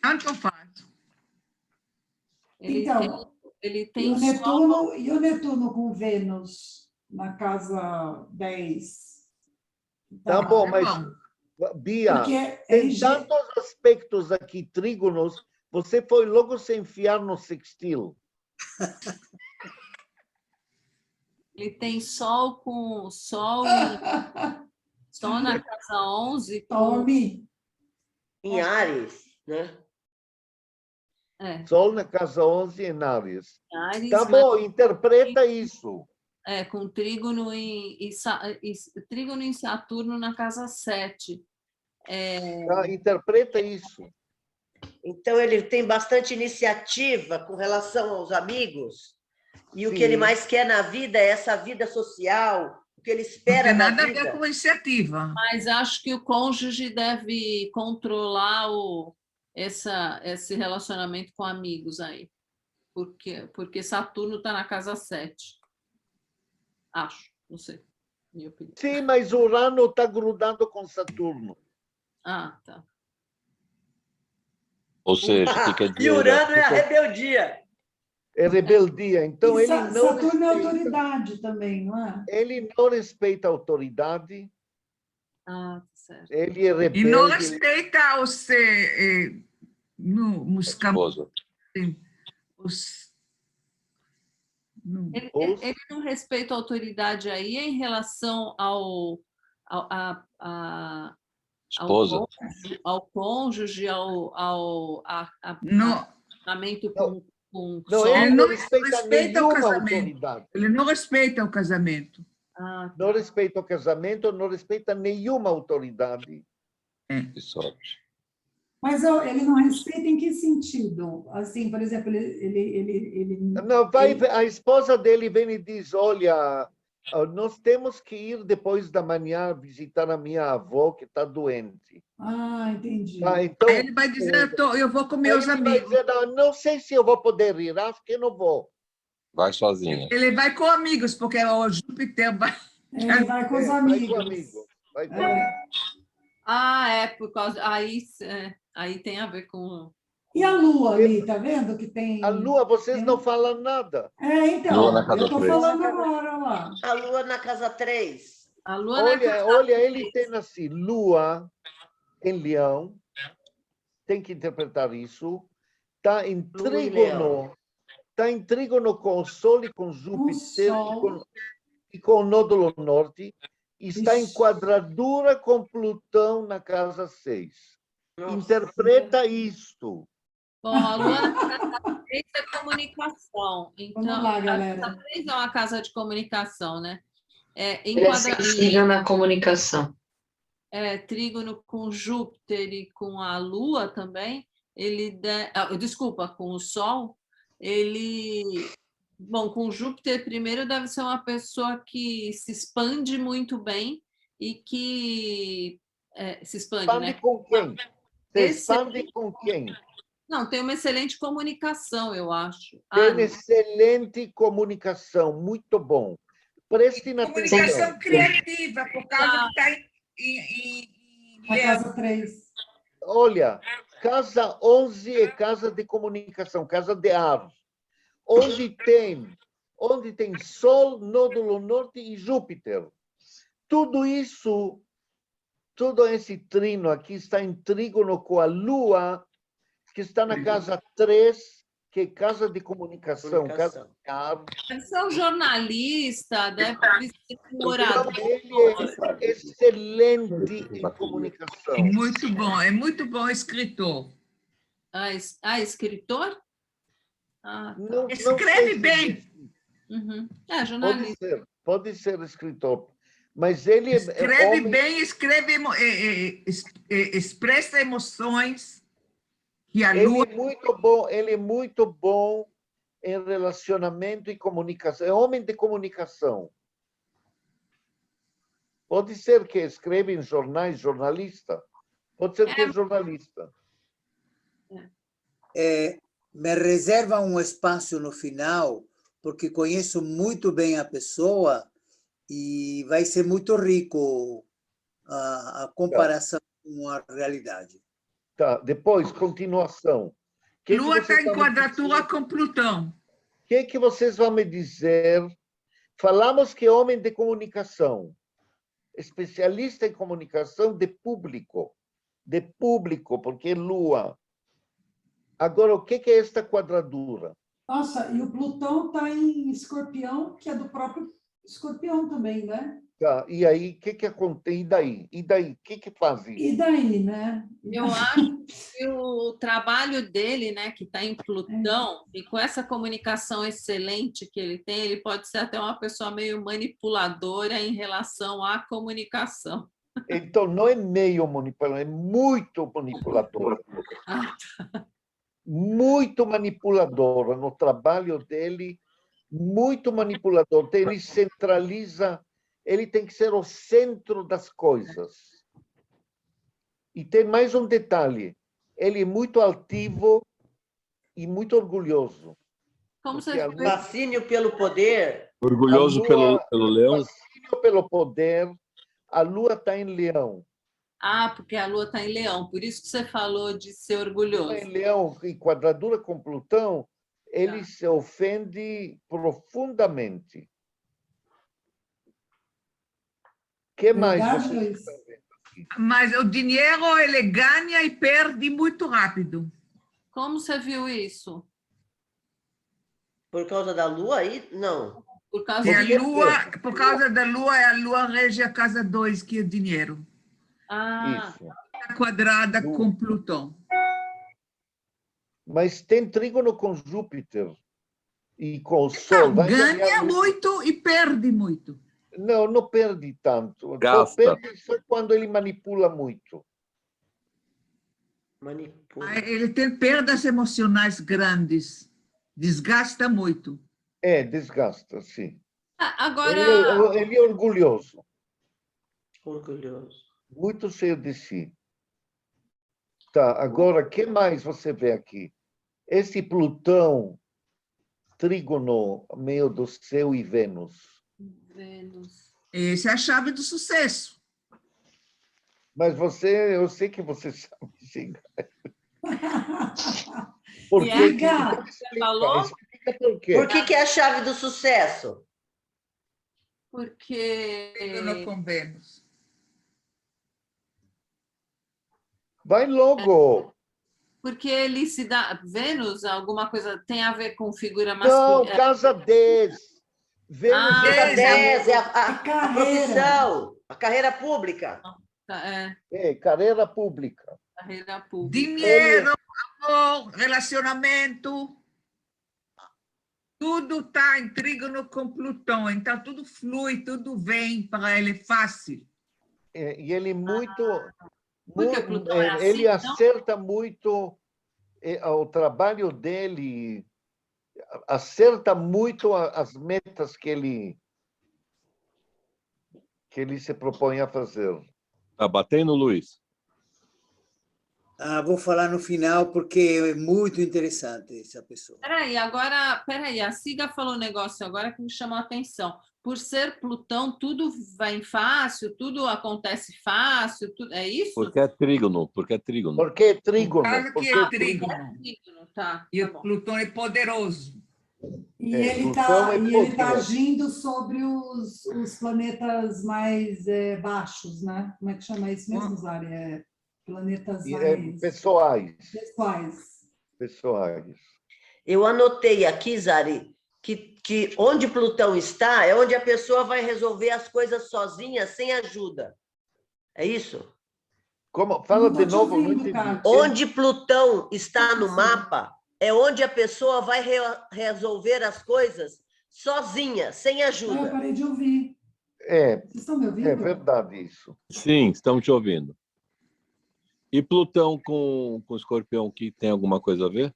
Tanto faz. Então, ele e tem o Netuno com Vênus na casa 10. Tá bom, É mas, bom. Bia, Porque tem tantos aspectos aqui, trígonos, você foi logo se enfiar no sextil. ele tem Sol na casa 11 com Tome. Em Ares, né? Sol na casa 11 em Áries. Ares, Tá bom, interpreta isso. com trígono trígono em Saturno na casa 7. Tá? Interpreta isso. Então, ele tem bastante iniciativa com relação aos amigos. E o que Sim. ele mais quer na vida é essa vida social, o que ele Não espera tem da nada a vida. ver com iniciativa. Mas acho que o cônjuge deve controlar esse relacionamento com amigos aí. Porque Saturno está na casa 7. Acho, não sei. Minha opinião. Sim, mas Urano está grudado com Saturno. Ah, tá. Ou seja, o que quer E dizer? Urano é a rebeldia. É rebeldia. Então, E ele não Saturno é respeita, autoridade também, não é? ele não respeita a autoridade, Ah, certo. ele é E não rebelde. respeita os Esposa. os, no- Ele não respeita a autoridade aí em relação ao Esposa. ao cônjuge, não, casamento Não. com Não, sol. ele Ele não não respeita respeita o nenhuma casamento. autoridade. ele não respeita o casamento. Ah, Não tá. respeita o casamento, não respeita nenhuma autoridade. Que sorte. Mas ó, ele não respeita em que sentido? Assim, por exemplo, ele Não, a esposa dele vem e diz, olha, nós temos que ir depois da manhã visitar a minha avó que está doente. Ah, entendi. Tá? Então, Aí ele vai dizer, eu vou com meus aí ele vai amigos. dizer, não sei se eu vou poder ir, acho que não vou. Vai sozinha. Ele vai com amigos, porque o Júpiter vai... Ele vai com os Vai amigos. com amigo. Vai com É. amigo. Ah, é por causa. Aí tem a ver com. E a Lua ali, tá vendo que tem... A Lua, vocês não falam nada. então, Lua na casa eu estou 3. falando agora lá. A Lua na casa 3. A Lua na casa Olha, ele três. tem assim, Lua em Leão, tem que interpretar isso, está em Lua em Leão. trígono com o Sol e com Júpiter Sol. e com o nódulo norte, e está em Ixi. quadradura com Plutão na casa 6. Nossa. Interpreta isto. Bom, a Lua na casa 3 é comunicação. Então, Vamos lá, a galera. casa 3 é uma casa de comunicação, né? Ele é sensível na comunicação. Trígono com Júpiter e com a Lua também, desculpa, com o Sol, bom, com Júpiter primeiro deve ser uma pessoa que se expande muito bem e que se expande, Expande né? com quem? Se Esse- expande com quem? Não, tem uma excelente comunicação, eu acho. Tem excelente comunicação, muito bom. Prestem atenção. Comunicação criativa, por causa que está em A Leão. casa 3. Olha, casa 11 é casa de comunicação, casa de ar. Onde tem Sol, nódulo norte e Júpiter. Tudo isso, todo esse trino aqui está em trígono com a Lua, que está na casa 3, que é casa de comunicação, casa de ar. Deve ser um jornalista, deve ser um Então, orador. ele é excelente em comunicação. É muito bom escritor. Escritor? Ah, tá. Não Escreve sei se bem. Uhum. Pode Jornalista. ser escritor, mas ele Escreve homem, bem, expressa emoções que a Lua... ele é muito bom em relacionamento e comunicação, é homem de comunicação. Pode ser que escreve em jornais, jornalista, pode ser que é jornalista. Me reserva um espaço no final, porque conheço muito bem a pessoa e vai ser muito rico a comparação com a realidade. Tá, depois, continuação. Lua está em quadratura com Plutão. O que vocês vão me dizer? Falamos que é homem de comunicação, especialista em comunicação de público, porque é Lua. Agora, o que é esta quadradura? Nossa, e o Plutão está em Escorpião, que é do próprio Escorpião também, né? Tá, e aí, o que acontece? E daí? O que faz isso? E daí, né? Eu acho que o trabalho dele, né, que está em Plutão, e com essa comunicação excelente que ele tem, ele pode ser até uma pessoa meio manipuladora em relação à comunicação. Então, não é meio manipulador, é muito manipulador. Muito manipulador no trabalho dele, muito manipulador. Ele centraliza, ele tem que ser o centro das coisas. E tem mais um detalhe, ele é muito altivo e muito orgulhoso. Como você Fascínio pelo poder. Orgulhoso pelo Leão. Fascínio pelo poder, a Lua está em Leão. Ah, porque a Lua está em Leão, por isso que você falou de ser orgulhoso. Em Leão, em quadratura com Plutão, ele se ofende profundamente. O que mais Verdade, você Luiz? está vendo? Mas o dinheiro ele ganha e perde muito rápido. Como você viu isso? Por causa da lua aí? Não. Por causa Que a de... lua, por causa da lua, a lua rege a casa 2, que é dinheiro. Ah, Isso. Está quadrada Lua. com Plutão. Mas tem trígono com Júpiter e com o Tá, Sol. Vai ganha ganhar muito e perde muito. Não, não perde tanto. Gasta. Perde só quando ele manipula muito. Manipula. Ele tem perdas emocionais grandes, desgasta muito. Desgasta, sim. agora, Ele é orgulhoso, Orgulhoso. muito cheio de si. Tá, agora, o que mais você vê aqui? Esse Plutão, trígono, meio do céu e Vênus. Vênus. Essa é a chave do sucesso. Mas eu sei que você sabe, sim. Por E que é, que- Amiga, você falou? Explica por quê. Por que é a chave do sucesso? Porque Trígono com Vênus. Vai logo. porque ele se dá Vênus, alguma coisa tem a ver com figura Não, masculina. casa 10. Vênus Ah, é Casa 10 é a a carreira. profissão, a carreira pública. carreira pública. Carreira pública. Dinheiro, amor, relacionamento, tudo está em trígono com Plutão. Então, tudo flui, tudo vem para ele fácil. E ele muito, Porque Plutão é assim, ele não? acerta muito o trabalho dele, acerta muito as metas que ele se propõe a fazer. Tá batendo, Luiz? Vou falar no final porque é muito interessante essa pessoa. Peraí, a Siga falou um negócio agora que me chamou a atenção. Por ser Plutão, tudo vai fácil, tudo acontece fácil, tudo, é isso? Porque é trígono, porque é trígono. Porque é trígono. Por causa que porque é trígono. Tá, E tá o bom. Plutão é poderoso. E Plutão tá poder. agindo sobre os planetas mais baixos, né? Como é que chama isso mesmo, Zari? Planetas mais pessoais. pessoais. Eu anotei aqui, Zari, que onde Plutão está é onde a pessoa vai resolver as coisas sozinha, sem ajuda. É isso? Como? Fala Não tô de te novo. ouvindo, Não entendi. Kátia. Onde Plutão está no Sim. mapa é onde a pessoa vai resolver as coisas sozinha, sem Eu ajuda. parei de ouvir. Vocês estão me ouvindo? É verdade isso. Sim, estamos te ouvindo. E Plutão com Escorpião, que tem alguma coisa a ver?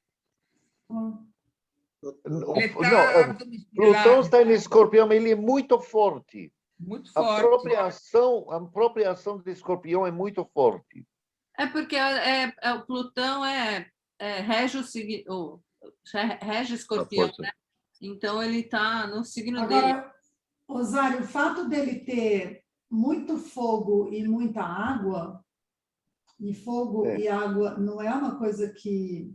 Ele está Plutão está em Escorpião, mas ele é muito forte. muito A forte. própria ação de Escorpião é muito forte. É porque o Plutão rege o signo, rege Escorpião, força. né? Então ele está no signo dele. Agora, Osário, o fato dele ter muito fogo e muita água, e fogo e água não é uma coisa que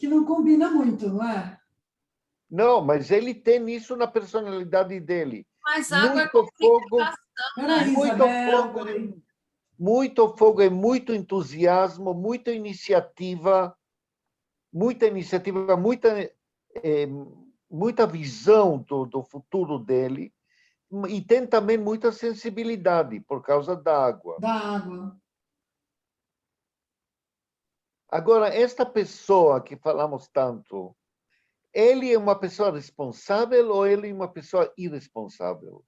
não combina muito, não é? Não, mas ele tem isso na personalidade dele. Mas água é Muito fogo, Peraí, muito Isabel, fogo, oi. muito fogo e muito entusiasmo, muita iniciativa, muita visão do futuro dele, e tem também muita sensibilidade por causa da água. Da água. Agora, esta pessoa que falamos tanto, ele é uma pessoa responsável ou ele é uma pessoa irresponsável?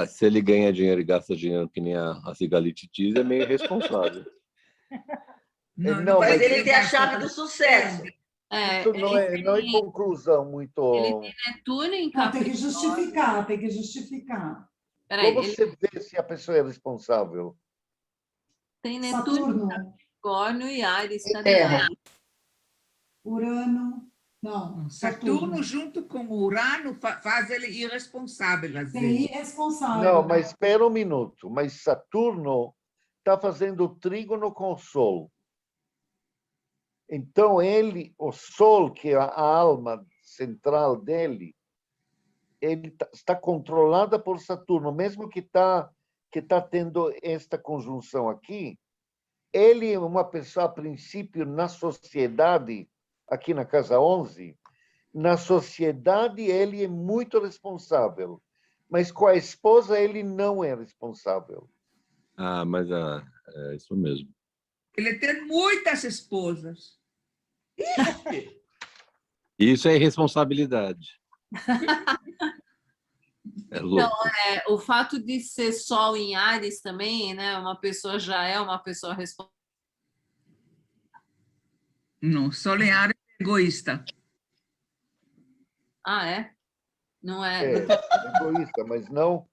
Se ele ganha dinheiro e gasta dinheiro que nem a Cigalite diz, é meio irresponsável. Não, Mas mas ele tem a chave do sucesso. Isso não é conclusão muito... Ele tem Netuno em Não, tem que Capricórnio. justificar, tem que justificar. Peraí, Como ele você vê se a pessoa é responsável? tem Netuno em Saturno, Capricórnio e Áries Terra. também. Urano, Não, Saturno, junto com Urano, faz ele irresponsável às Ser vezes. irresponsável. Não, mas espera um minuto. Mas Saturno está fazendo trígono com o Sol. Então, o Sol, que é a alma central dele, ele está controlada por Saturno, mesmo que tá tendo esta conjunção aqui. Ele é uma pessoa, a princípio, na sociedade, aqui na casa 11, na sociedade ele é muito responsável, mas com a esposa ele não é responsável. Ah, mas é isso mesmo. Ele tem muitas esposas. Isso é irresponsabilidade. É louco. O fato de ser Sol em Áries também, né? Uma pessoa já é uma pessoa responsável. Não, Solear é egoísta. Ah, é? Não é? É egoísta, mas não.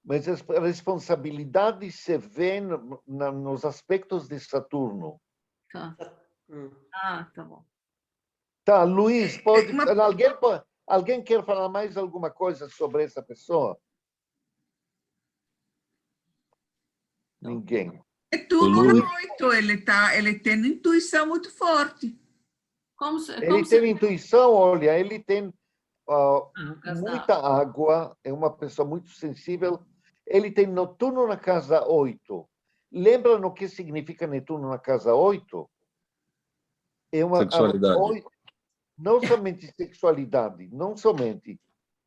Mas a responsabilidade se vê nos aspectos de Saturno. Tá. Ah, tá bom. Tá, Luiz, alguém quer falar mais alguma coisa sobre essa pessoa? Ninguém. É tudo Luiz. muito. Ele tem intuição muito forte. Ele tem intuição, olha, ele tem casa muita água, é uma pessoa muito sensível. Ele tem Netuno na casa 8. Lembra no que significa Netuno na casa 8? É uma Sexualidade. Não somente sexualidade, não somente.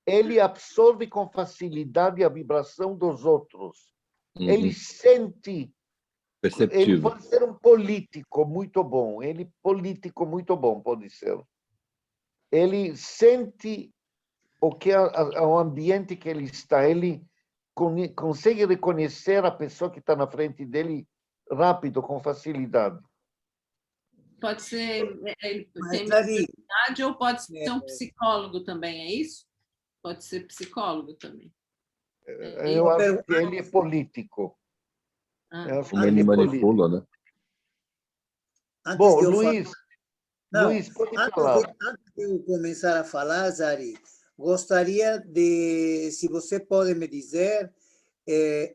Ele absorve com facilidade a vibração dos outros. Uhum. Ele sente. Ele Perceptivo. pode ser um político muito bom. Político muito bom, pode ser. Ele sente o ambiente que ele está. Ele consegue reconhecer a pessoa que está na frente dele rápido, com facilidade. Pode ser ele tem Ari, mediunidade ou pode ser um psicólogo também, é isso? Pode ser psicólogo também. Eu acho que ele é político. Eu acho que Como ele manipula, né? Bom, de eu Luiz, Luiz, pode falar. Antes de eu começar a falar, Zari, gostaria de, se você pode me dizer,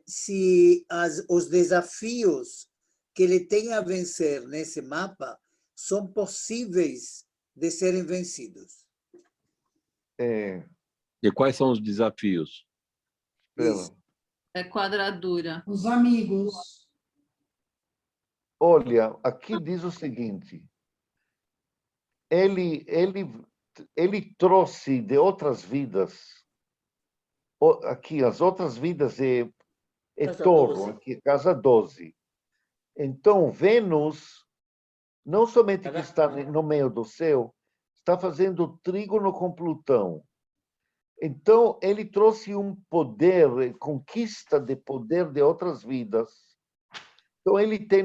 se os desafios que ele tem a vencer nesse mapa são possíveis de serem vencidos. E quais são os desafios? Isso. É quadradura. Os amigos. Olha, aqui diz o seguinte. Ele trouxe de outras vidas. Aqui, as outras vidas é Casa touro, 12. aqui, casa 12. Então, Vênus, não somente que está no meio do céu, está fazendo trígono com Plutão. Então, ele trouxe um poder, conquista de poder de outras vidas. Então, ele tem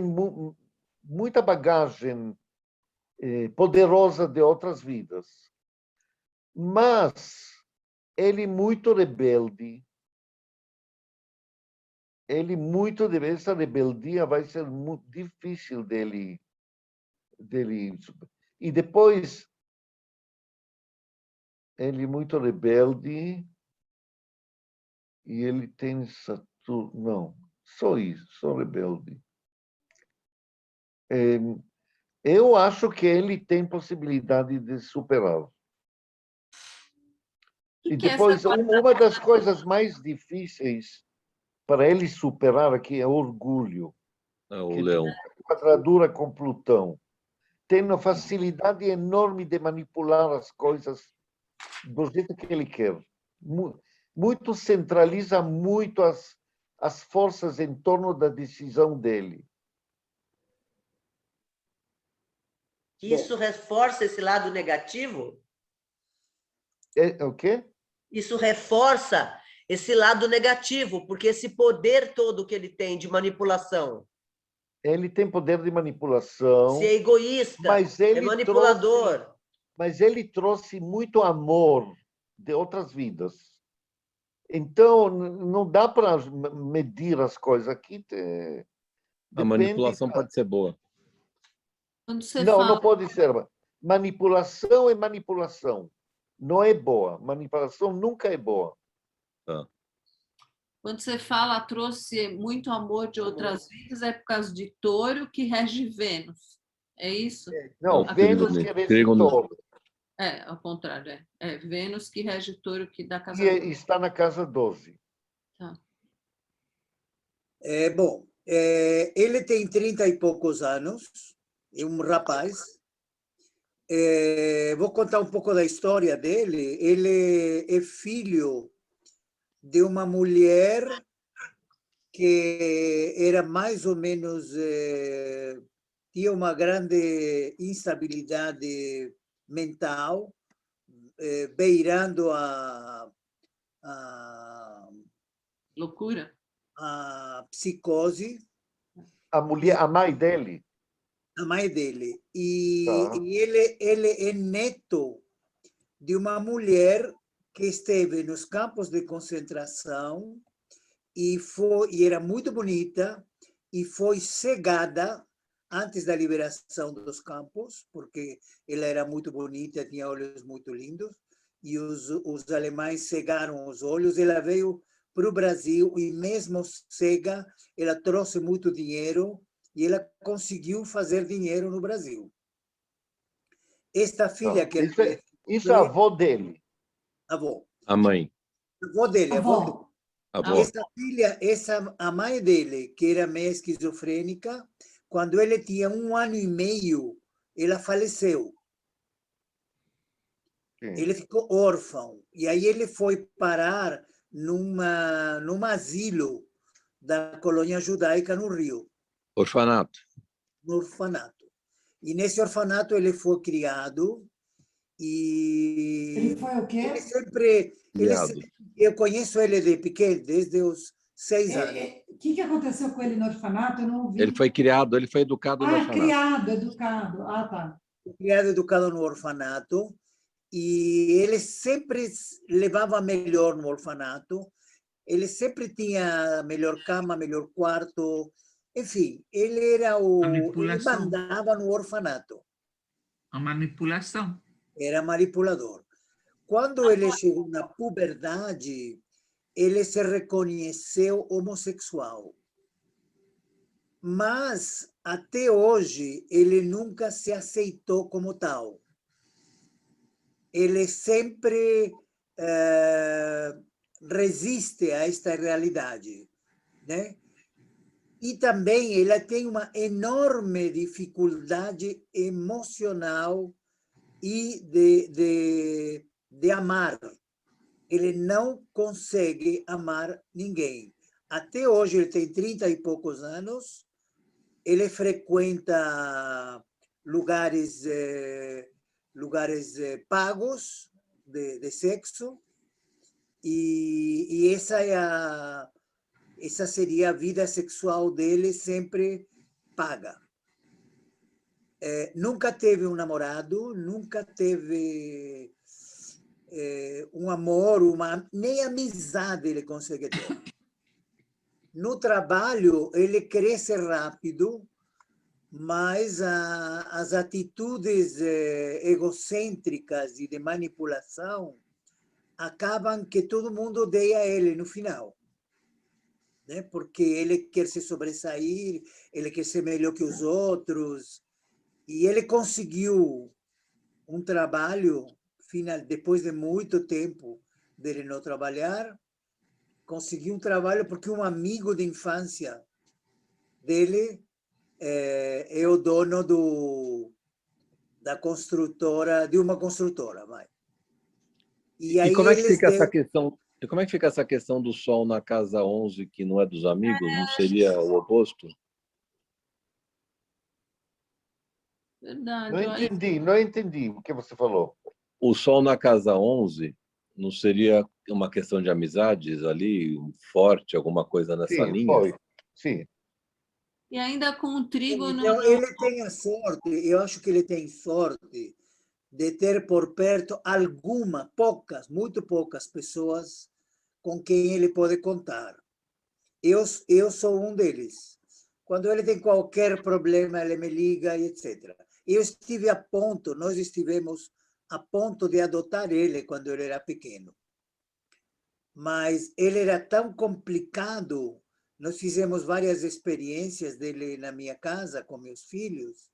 muita bagagem poderosa de outras vidas. Mas ele é muito rebelde. Essa rebeldia vai ser muito difícil dele. E depois, ele é muito rebelde e ele tem Saturno. Não, só isso, só rebelde. Eu acho que ele tem possibilidade de superar. E depois, uma das coisas mais difíceis para ele superar aqui é o orgulho. O leão. Quadradura com Plutão. Tem uma facilidade enorme de manipular as coisas do jeito que ele quer. Muito centraliza muito as forças em torno da decisão dele. Isso reforça esse lado negativo? O quê? Isso reforça esse lado negativo, porque esse poder todo que ele tem de manipulação. Ele tem poder de manipulação. Se é egoísta, mas ele é manipulador. Mas ele trouxe muito amor de outras vidas. Então, não dá para medir as coisas. Aqui a manipulação pode ser boa. Não pode ser. manipulação é manipulação. Não é boa. Manipulação nunca é boa. Quando você fala trouxe muito amor de outras vidas, é por causa de Touro que rege Vênus. É isso? Não, Não, Vênus que rege Touro. É, ao contrário. É Vênus que rege Touro, que dá casa E está na casa 12. Tá. Bom, ele tem 30 e poucos anos, é um rapaz. Vou contar um pouco da história dele. Ele é filho de uma mulher que era mais ou menos, tinha uma grande instabilidade mental, beirando a Loucura? a psicose. A mulher, a mãe dele. A mãe dele. E, Tá. e ele é neto de uma mulher que esteve nos campos de concentração e era muito bonita e foi cegada antes da liberação dos campos, porque ela era muito bonita, tinha olhos muito lindos, e os alemães cegaram os olhos. Ela veio para o Brasil e mesmo cega, ela trouxe muito dinheiro e ela conseguiu fazer dinheiro no Brasil. Esta filha que Isso é a avó dele. avó. A mãe. Avó dele, avó dele. Avó. Essa filha, a mãe dele, que era meio esquizofrênica, quando ele tinha 1 ano e meio, ela faleceu. Sim. Ele ficou órfão. E aí ele foi parar num asilo da colônia judaica no Rio. Orfanato. No orfanato. E nesse orfanato ele foi criado e... Ele foi o quê? Ele sempre... eu conheço ele de pequeno, desde os 6 anos. O que aconteceu com ele no orfanato? Eu não ouvi. Ele foi criado, ele foi educado no orfanato. Criado, educado. Ah, tá. Criado, educado no orfanato. E ele sempre levava melhor no orfanato. Ele sempre tinha melhor cama, melhor quarto. Enfim, ele era ele mandava no orfanato. A manipulação. Era manipulador. Quando ele chegou na puberdade, ele se reconheceu homossexual. Mas, até hoje, ele nunca se aceitou como tal. Ele sempre resiste a esta realidade, né? E também ele tem uma enorme dificuldade emocional e de amar. Ele não consegue amar ninguém. Até hoje, ele tem 30 e poucos anos, ele frequenta lugares pagos de sexo, e essa seria a vida sexual dele, sempre paga. Nunca teve um namorado, nunca teve um amor, nem amizade ele consegue ter. No trabalho, ele cresce rápido, mas as atitudes egocêntricas e de manipulação acabam que todo mundo odeia ele no final, né? Porque ele quer se sobressair, ele quer ser melhor que os outros, e ele conseguiu um trabalho, depois de muito tempo dele não trabalhar, conseguiu um trabalho porque um amigo de infância dele é o dono da construtora, de uma construtora, vai. E aí como é que fica essa questão? Como é que fica essa questão do Sol na casa 11, que não é dos amigos? Não seria o oposto? Verdade. Não entendi o que você falou. O Sol na casa 11 não seria uma questão de amizades ali, forte, alguma coisa nessa linha? Foi. Sim. E ainda com o trígono... Então, ele tem a sorte, eu acho que ele tem sorte de ter por perto muito poucas pessoas com quem ele pode contar. Eu sou um deles. Quando ele tem qualquer problema, ele me liga, etc. Eu estive a ponto, nós estivemos a ponto de adotar ele quando ele era pequeno. Mas ele era tão complicado, nós fizemos várias experiências dele na minha casa com meus filhos,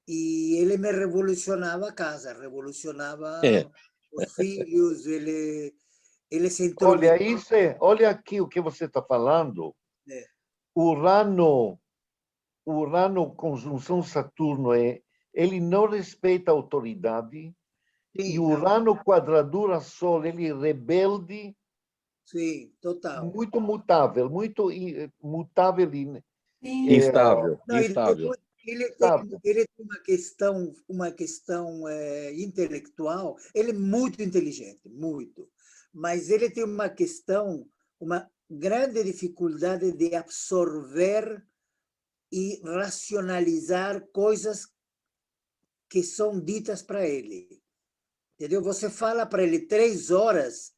e ele me revolucionava a casa, revolucionava os filhos, ele se intrometia. Olha aqui o que você está falando. É. Urano conjunção Saturno, ele não respeita a autoridade, Sim, e Urano quadradura Sol, ele é rebelde, sim, total. muito mutável e Instável, Não, instável. ele tem uma questão intelectual, ele é muito inteligente, muito, mas ele tem uma questão, uma grande dificuldade de absorver e racionalizar coisas que são ditas para ele. Entendeu? Você fala para ele 3 horas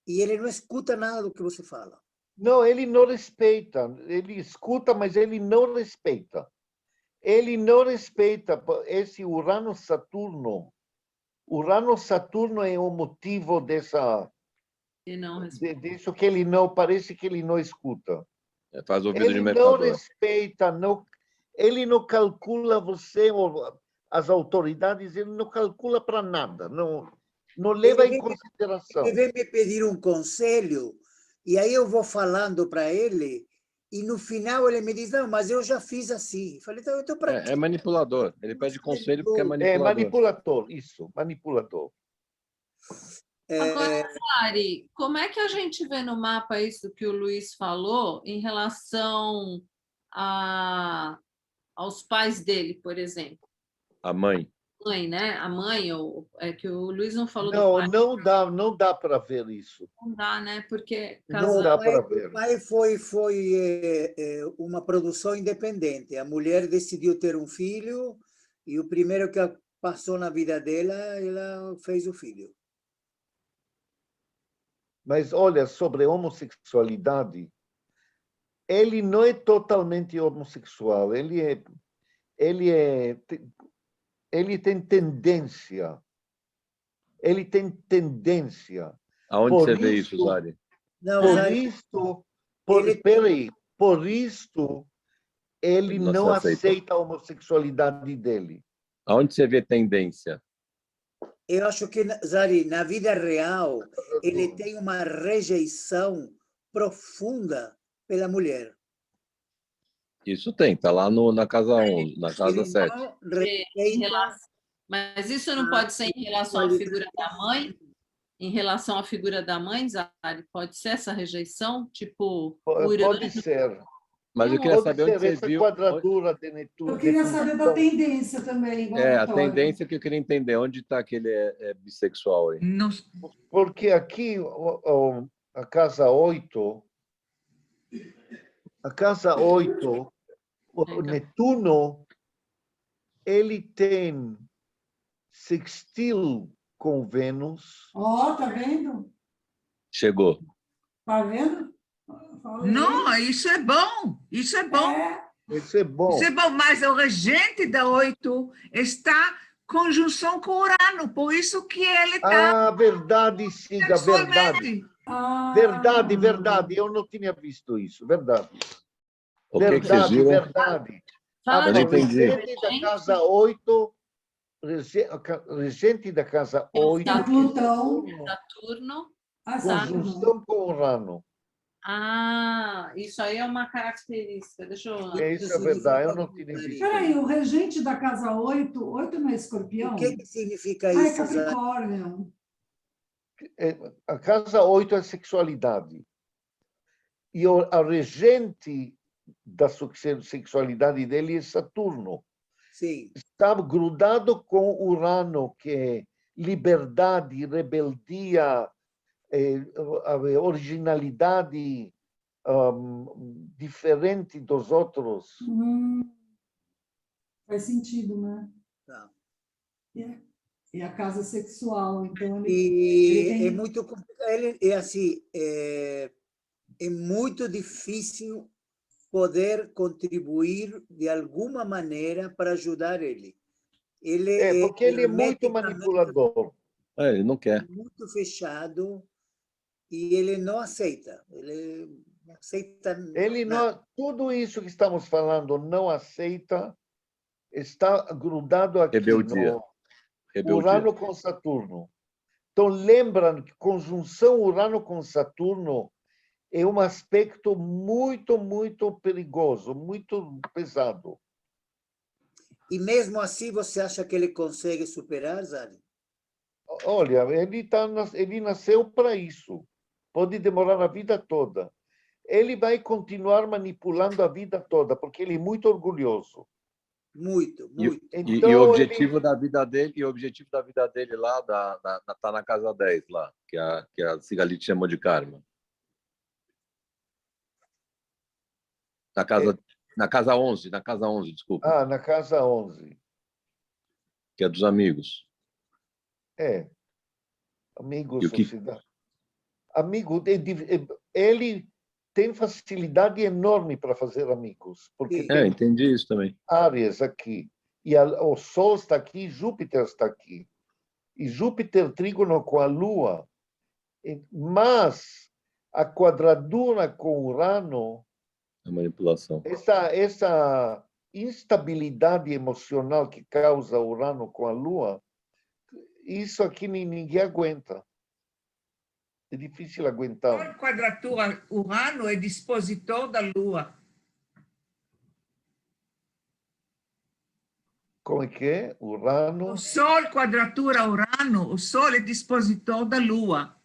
e ele não escuta nada do que você fala. Não, ele não respeita. Ele escuta, mas ele não respeita. Ele não respeita esse Urano-Saturno. Urano-Saturno é o motivo disso que ele não, parece que ele não escuta. Faz ouvido de Ele não mercador. respeita, ele não calcula você, as autoridades, ele não calcula para nada, não leva em consideração. Ele vem me pedir um conselho, e aí eu vou falando para ele, e no final ele me diz, não, mas eu já fiz assim. Eu falei, então para quê? É manipulador. Ele pede conselho porque é manipulador. É manipulador, isso, manipulador. Agora, Sari, como é que a gente vê no mapa isso que o Luiz falou em relação aos pais dele, por exemplo? A mãe. Mãe, né? A mãe, é que o Luiz não falou Não, do pai. não dá para ver isso. Não dá, né? Porque Não dá para ver. O pai foi uma produção independente. A mulher decidiu ter um filho, e o primeiro que passou na vida dela, ela fez o filho. Mas olha, sobre homossexualidade, ele não é totalmente homossexual, ele tem tendência. Ele tem tendência. Aonde você vê isso, Zari? Por isso, ele não aceita a homossexualidade dele. Aonde você vê tendência? Eu acho que, Zari, na vida real, ele tem uma rejeição profunda pela mulher. Isso tem, está lá na casa 11, na casa 7. Mas isso não pode ser em relação à figura da mãe? Em relação à figura da mãe, Zari? Pode ser essa rejeição? Tipo, pode ser. Mas eu queria saber onde você viu. Quadradura de Netuno. Eu queria saber da tendência também. A tendência que eu queria entender, onde está que ele é bissexual aí? Porque aqui, a casa 8, o Netuno, ele tem sextil com Vênus. Tá vendo? Chegou. Tá vendo? Não, isso é bom. Isso é bom. Isso é bom. Isso é bom, mas o regente da 8 está conjunção com Urano, por isso que ele está... verdade, Cida, verdade. Verdade. Eu não tinha visto isso, verdade. Verdade. Fala de regente da casa 8, regente da casa 8, Plutão, Saturno, conjunção com Urano. Isso aí é uma característica. Deixa eu... Isso é verdade, eu não tinha visto. Peraí, o regente da casa 8 não é Escorpião? O que significa isso? É Capricórnio. A casa 8 é sexualidade. E a regente da sexualidade dele é Saturno. Sim. Está grudado com Urano, que é liberdade, rebeldia, originalidade diferente dos outros. Faz sentido, né? Tá. E a casa sexual, então é muito complicado. É muito difícil poder contribuir de alguma maneira para ajudar ele, porque ele é muito hermeticamente manipulador. Ele não quer. muito fechado e ele não aceita. Ele não aceita Ele nada. não, tudo isso que estamos falando não aceita, está grudado aqui Rebeldia. no Rebeldia. Urano com Saturno. Então, lembram que conjunção Urano com Saturno é um aspecto muito, muito perigoso, muito pesado. E mesmo assim, você acha que ele consegue superar, Zari? Olha, ele nasceu para isso. Pode demorar a vida toda. Ele vai continuar manipulando a vida toda, porque ele é muito orgulhoso. Muito, E muito. Então, o objetivo da vida dele, lá tá na casa 10 lá, que a Cigalite chamou de karma. Na casa 11, desculpa, na casa 11. que é dos amigos. Amigo, E o que- sociedade. Amigo, ele tem facilidade enorme para fazer amigos, porque tem Entendi isso também. Áries aqui, e o Sol está aqui, Júpiter está aqui. E Júpiter trígono com a Lua. Mas a quadradura com Urano, A manipulação. essa instabilidade emocional que causa Urano com a Lua, isso aqui ninguém aguenta. É difícil aguentar. A quadratura Urano é dispositor da Lua. Como é que é? Urano. O Sol, quadratura Urano, o Sol é dispositor da Lua.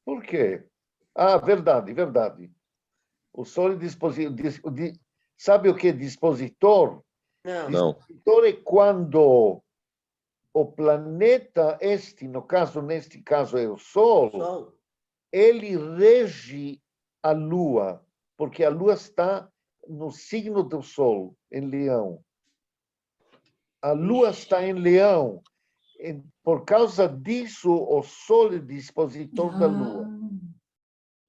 Por quê? Ah, verdade, verdade. O Sol é dispositor. Sabe o que é dispositor? Não. Dispositor é quando o planeta neste caso é o Sol, ele rege a Lua, porque a Lua está no signo do Sol, em Leão. A Lua está em Leão. Por causa disso, o Sol é dispositor da Lua.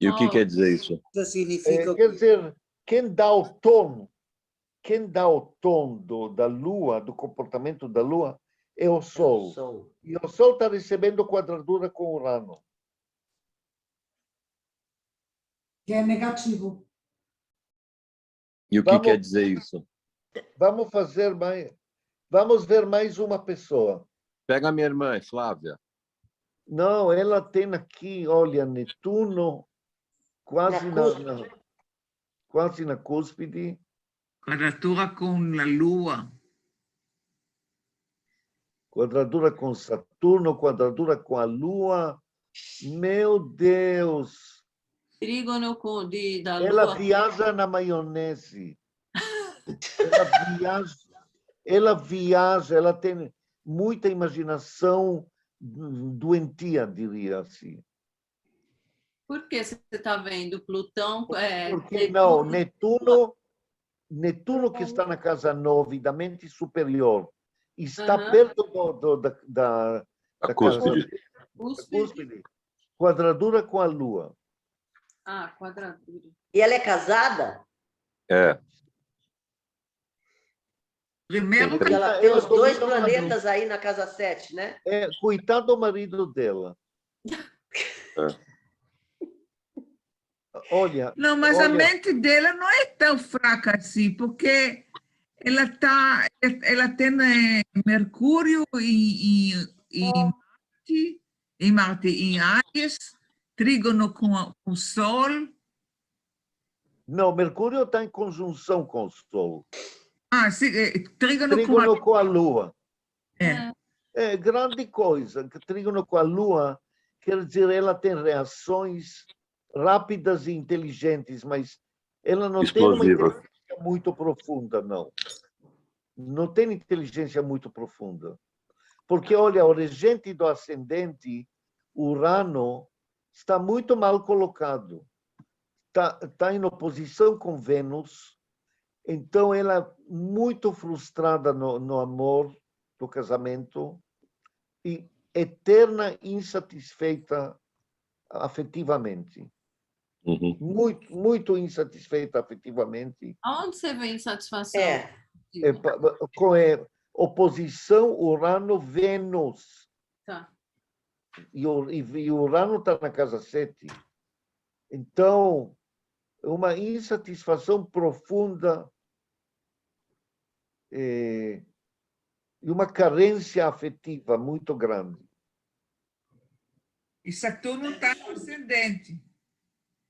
E o que quer dizer isso? Isso significa Quer dizer, quem dá o tom da Lua, do comportamento da Lua, é o Sol. E o Sol está recebendo quadratura com Urano. Que é negativo. E o que quer dizer isso? Vamos ver mais uma pessoa. Pega a minha irmã, Flávia. Não, ela tem aqui, olha, Netuno, quase na cúspide. Quadratura com a Lua. Quadratura com Saturno, quadratura com a Lua. Meu Deus! Trígono da Lua. Ela viaja na maionese. Ela viaja, ela tem muita imaginação doentia, diria assim. Por que você está vendo? Plutão Porque não, Netuno que está na casa 9 da mente superior, está perto da cúspide. Cúspide. Quadratura com a Lua. Ah, quadratura. E ela é casada? Primeiro, Porque ela tem os dois planetas aí na casa 7, né? Coitado do marido dela. Olha. Não, mas a mente dela não é tão fraca assim, porque ela tem Mercúrio e Marte em Áries, trígono com o Sol. Não, Mercúrio está em conjunção com o Sol. Ah, sim, trígono com a Lua. É grande coisa. Trígono com a Lua quer dizer ela tem reações rápidas e inteligentes, mas ela não tem uma inteligência muito profunda, não. Não tem inteligência muito profunda. Porque, olha, o regente do ascendente, Urano, está muito mal colocado. Está em oposição com Vênus. Então, ela é muito frustrada no amor, no casamento, e eterna insatisfeita afetivamente. Muito, muito insatisfeita afetivamente. Aonde você vê insatisfação? oposição Urano-Vênus. Tá. E Urano está na casa 7. Então, uma insatisfação profunda e uma carência afetiva muito grande. E Saturno está no ascendente.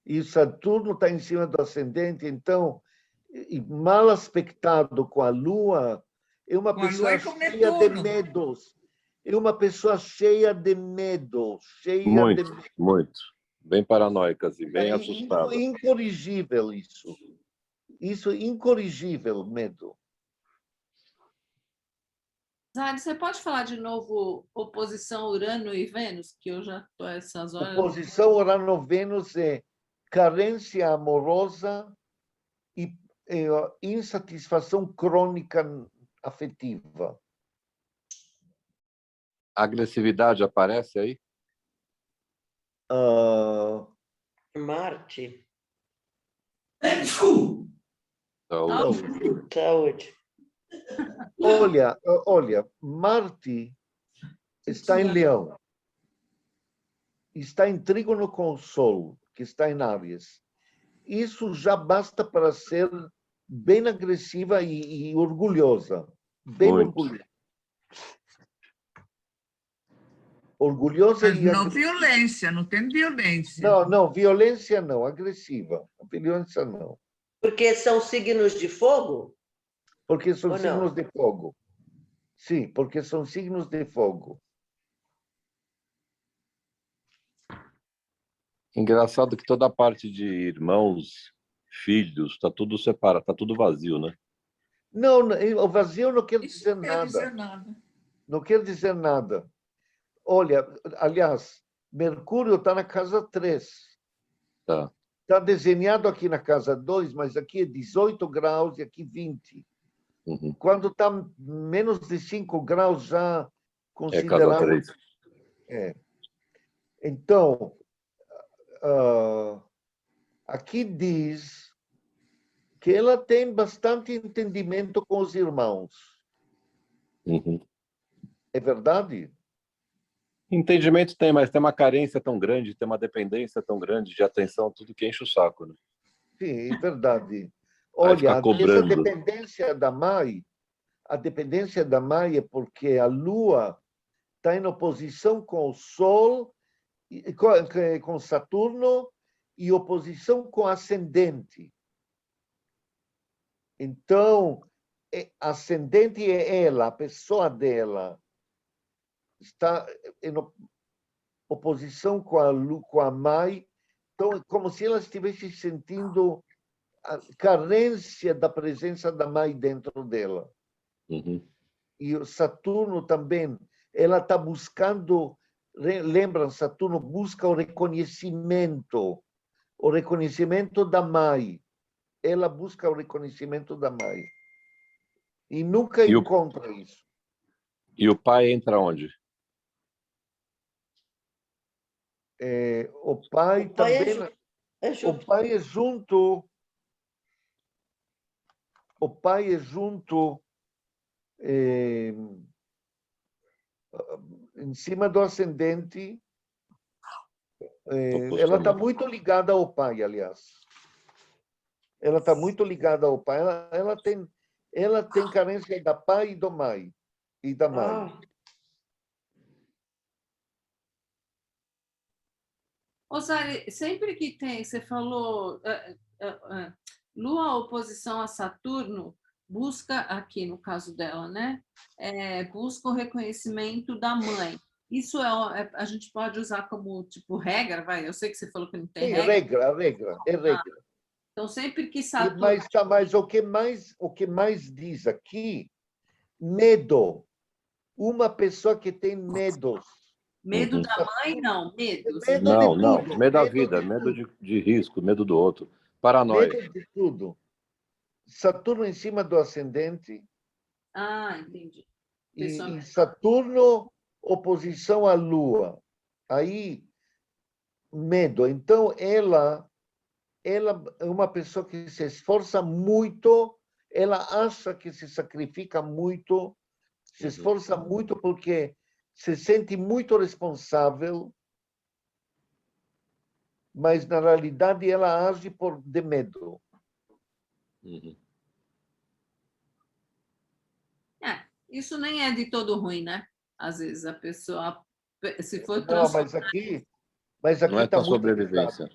E Saturno está em cima do ascendente, então, e mal aspectado com a Lua, é uma Com a Lua pessoa e com cheia de Netuno. medos. É uma pessoa cheia de medos, cheia Muito, de muito. Bem paranoicas e bem É assustadas. incorrigível isso. Isso é incorrigível, medo. Zari, você pode falar de novo oposição Urano e Vênus, que eu já estou a essas horas. Oposição Urano-Vênus é carência amorosa e insatisfação crônica afetiva. A agressividade aparece aí? Marte. Saúde. Saúde. Olha, Marte está em Leão. Está em trígono com o Sol, que está em Áries. Isso já basta para ser bem agressiva e orgulhosa. Bem Muito. orgulhosa. Orgulhosa Mas e não agressiva. violência, não tem violência. Não, violência não, agressiva. Violência não. Porque são signos de fogo? Porque são Ou não? signos de fogo. Sim, porque são signos de fogo. Engraçado que toda a parte de irmãos, filhos, está tudo separado, está tudo vazio, né? Não, o vazio não quer Isso dizer não quer nada. dizer nada. Não quer dizer nada. Olha, aliás, Mercúrio está na casa 3. Tá. Está desenhado aqui na casa 2, mas aqui é 18 graus e aqui 20. Uhum. Quando está menos de 5 graus, já É casa considerado. 3. Então, aqui diz que ela tem bastante entendimento com os irmãos. Uhum. É verdade? Entendimento tem, mas tem uma carência tão grande, tem uma dependência tão grande de atenção, tudo que enche o saco, né? Sim, é verdade. Aí fica Olha, essa cobrando. dependência da mãe, a dependência da mãe é porque a Lua está em oposição com o Sol, com Saturno, e oposição com o ascendente. Então, ascendente é ela, a pessoa dela. Está em oposição com a mãe. Então, é como se ela estivesse sentindo a carência da presença da mãe dentro dela. Uhum. E o Saturno também, ela está buscando, lembram, Saturno busca o reconhecimento da mãe. Ela busca o reconhecimento da mãe. E nunca encontra isso. E o pai entra onde? O pai também... junto. O pai é junto... O pai é junto... em cima do ascendente. Ela está muito ligada ao pai, aliás. Ela está muito ligada ao pai. Ela tem carência da pai e do mãe. E da mãe. Zari, sempre que tem, você falou, Lua oposição a Saturno, busca, aqui no caso dela, né? Busca o reconhecimento da mãe. Isso a gente pode usar como tipo regra, vai? Eu sei que você falou que não tem regra. É regra. Então, sempre que Saturno... Mas o que mais diz aqui, medo. Uma pessoa que tem medos. Medo da mãe, não. Medo. Não. Medo da vida, medo de risco, medo do outro. Paranoia. Medo de tudo. Saturno em cima do ascendente. Entendi. E Saturno, oposição à Lua. Aí, medo. Então, ela é uma pessoa que se esforça muito, ela acha que se sacrifica muito se esforça muito porque se sente muito responsável, mas na realidade ela age de medo. Uhum. Isso nem é de todo ruim, né? Às vezes a pessoa, se for Não, transformar... mas Não aqui é está para muito sobrevivência.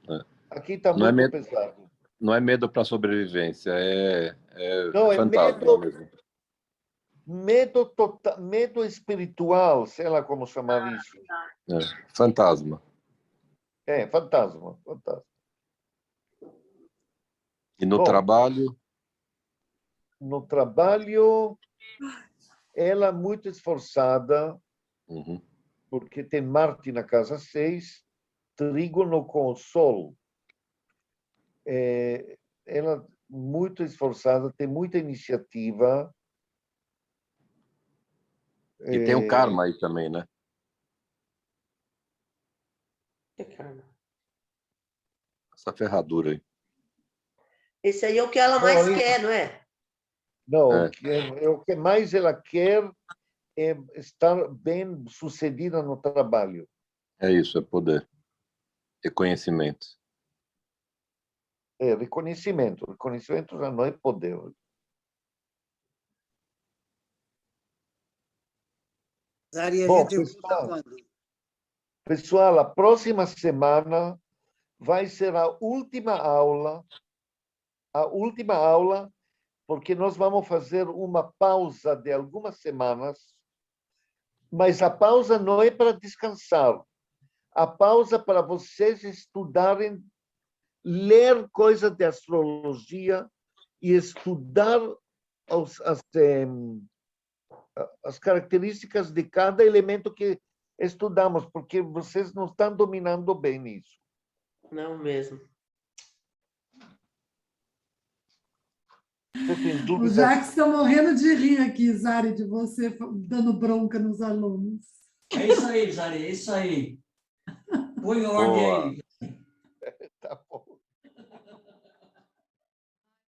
pesado. Aqui está Não é muito medo, pesado. não é medo para sobrevivência, Não, é fantasma medo, mesmo. medo espiritual, sei lá como chamar isso. É, fantasma. Fantasma, fantasma. E no Bom, trabalho? No trabalho, ela é muito esforçada, Uhum. porque tem Marte na casa 6, trígono com o Sol. Ela muito esforçada, tem muita iniciativa. E tem o karma aí também, né? Que karma? Essa ferradura aí. Esse aí é o que ela mais quer, não é? Não, É. o que mais ela quer é estar bem sucedida no trabalho. É isso, é poder. Reconhecimento. Reconhecimento. Reconhecimento já não é poder. Zari, a Bom, gente volta quando? pessoal, a próxima semana vai ser a última aula, porque nós vamos fazer uma pausa de algumas semanas, mas a pausa não é para descansar. A pausa é para vocês estudarem, ler coisas de astrologia e estudar as características de cada elemento que estudamos, porque vocês não estão dominando bem isso. Não mesmo. Você tem O dúvidas? Jacques está morrendo de rir aqui, Zari, de você dando bronca nos alunos. É isso aí, Zari, é isso aí. Põe ordem Boa. aí.